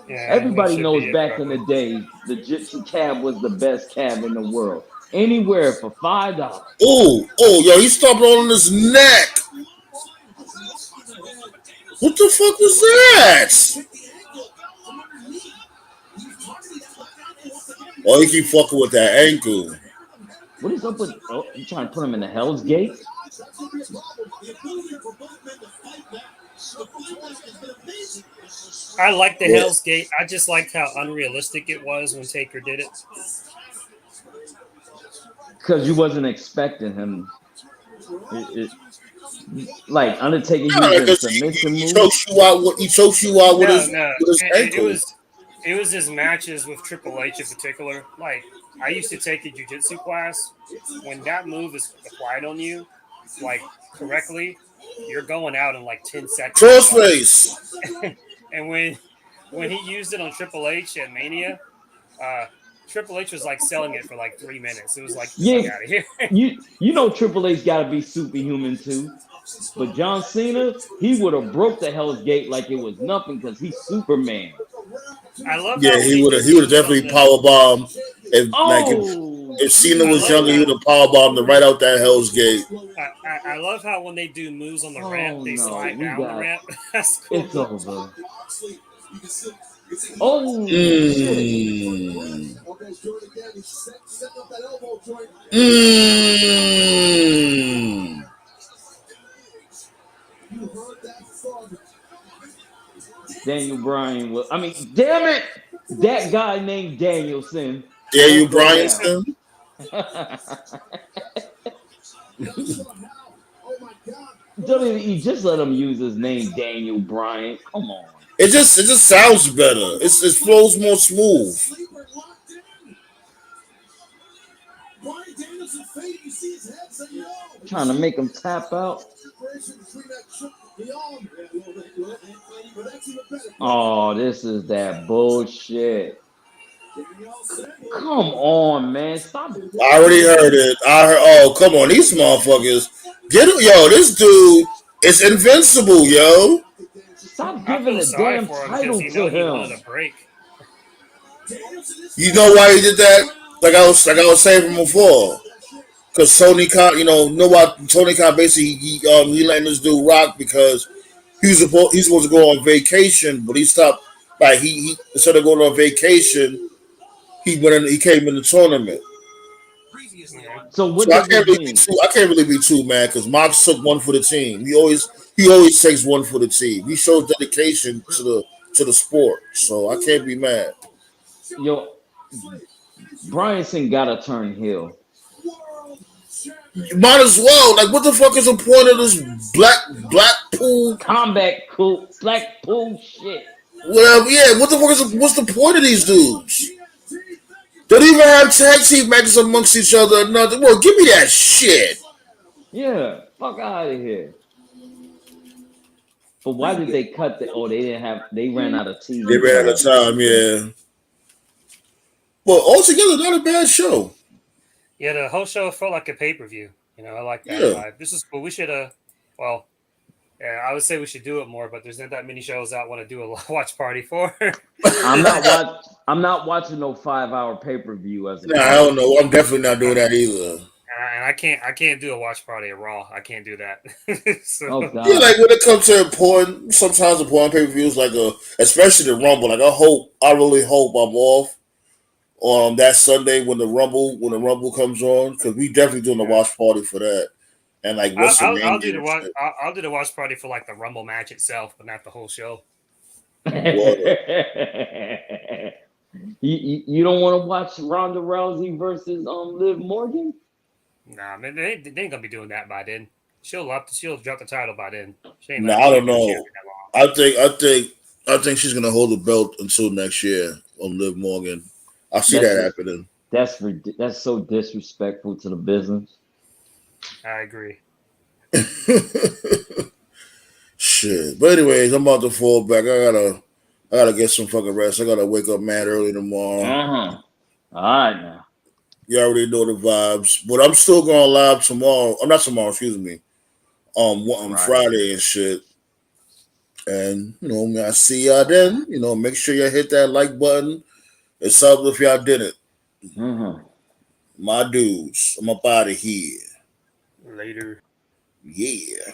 Yeah, Everybody that should knows be it, back in the day, the Gypsy cab was the best cab in the world. Anywhere for $5. Oh, yo, he stopped on his neck. What the fuck was that? Oh, he keep fucking with that ankle. What is up with? Oh, you trying to put him in the Hell's Gate? I like the Hell's Gate. I just liked how unrealistic it was when Taker did it. Because you wasn't expecting him. Like Undertaker using submission moves. He chokes you out with his ankle. It was his matches with Triple H in particular. Like, I used to take a jiu-jitsu class. When that move is applied on you, like, correctly, you're going out in like 10 seconds. Crossface. And when he used it on Triple H at Mania, Triple H was like selling it for like 3 minutes. It was like, get out of here. you know Triple H got to be superhuman too. But John Cena, he would have broke the Hell's Gate like it was nothing because he's Superman. I love. Yeah, he would have definitely powerbombed. If Cena was younger, he would have powerbombed him right out that Hell's Gate. I love how when they do moves on the ramp, they slide down the ramp. That's cool. It's over. Oh shit! Mmm. Elbows joint again. He's setting up that elbow joint. Mmm. You heard that thud. Daniel Bryan. I mean, damn it! That guy named Danielson Daniel won't go down. Bryanson. Oh my God. WWE just let him use his name, Daniel Bryan. Come on. It just sounds better. It flows more smooth. Sleeper locked in. Bryan Danielson fading. You see his head. So Trying to make him tap out. Oh, this is that bullshit. Come on, man. Stop. I already heard it. I heard. Oh, come on, these motherfuckers. Get it, yo. This dude is invincible, yo. Stop I giving feel the sorry damn for him because title you know to he wanted him. a break. You know why he did that? Like I was saying from before. Because Tony Khan, know what Tony Khan basically he letting this dude rock because he's supposed to go on vacation, but he stopped. Like he instead of going on vacation, he came in the tournament. So what So I does can't this really be mean? too mad because Mox took one for the team. He always takes one for the team. He shows dedication to the sport. So I can't be mad. Yo, Bryanson gotta turn heel. You might as well. Like, what the fuck is the point of this Blackpool Combat cool Blackpool shit. whatever? Yeah, what the fuck what's the point of these dudes? They don't even have tag team matches amongst each other or nothing. Well, give me that shit. Yeah, fuck out of here. But why did they cut the? Oh, they didn't have. They ran out of They TV ran out of time. time, yeah. But altogether, not a bad show. Yeah, the whole show felt like a pay-per-view. I like that Yeah. vibe. This is cool. We should well, yeah, I would say we should do it more, but there's not that many shows I want to do a watch party for. I'm not watching no 5-hour pay-per-view as a Nah, I don't know. I'm definitely not doing that either. And I can't do a watch party at Raw. I can't do that. Oh Yeah, god. like when it comes to sometimes important pay-per-views, especially the Rumble. Like I really hope I'm off on that Sunday when the Rumble comes on because we definitely doing a watch party for that and like I'll WrestleMania do the and watch. shit. I'll do the watch party for like the Rumble match itself, but not the whole show. You don't want to watch Ronda Rousey versus Liv Morgan? Nah, man, they ain't gonna be doing that by then. She'll drop the title by then. She ain't No, letting I her don't be know. champion that long. I think she's gonna hold the belt until next year on Liv Morgan. I see That's that just happening. that's so disrespectful to the business. I agree. Shit. But anyways, I'm about to fall back. I gotta get some fucking rest. I gotta wake up mad early tomorrow. All right now. You already know the vibes. But I'm still going live tomorrow. I'm not tomorrow, excuse me. On Friday and shit. And I see y'all then. Make sure you hit that like button. It's up if y'all didn't. My dudes. I'm up out of here. Later. Yeah.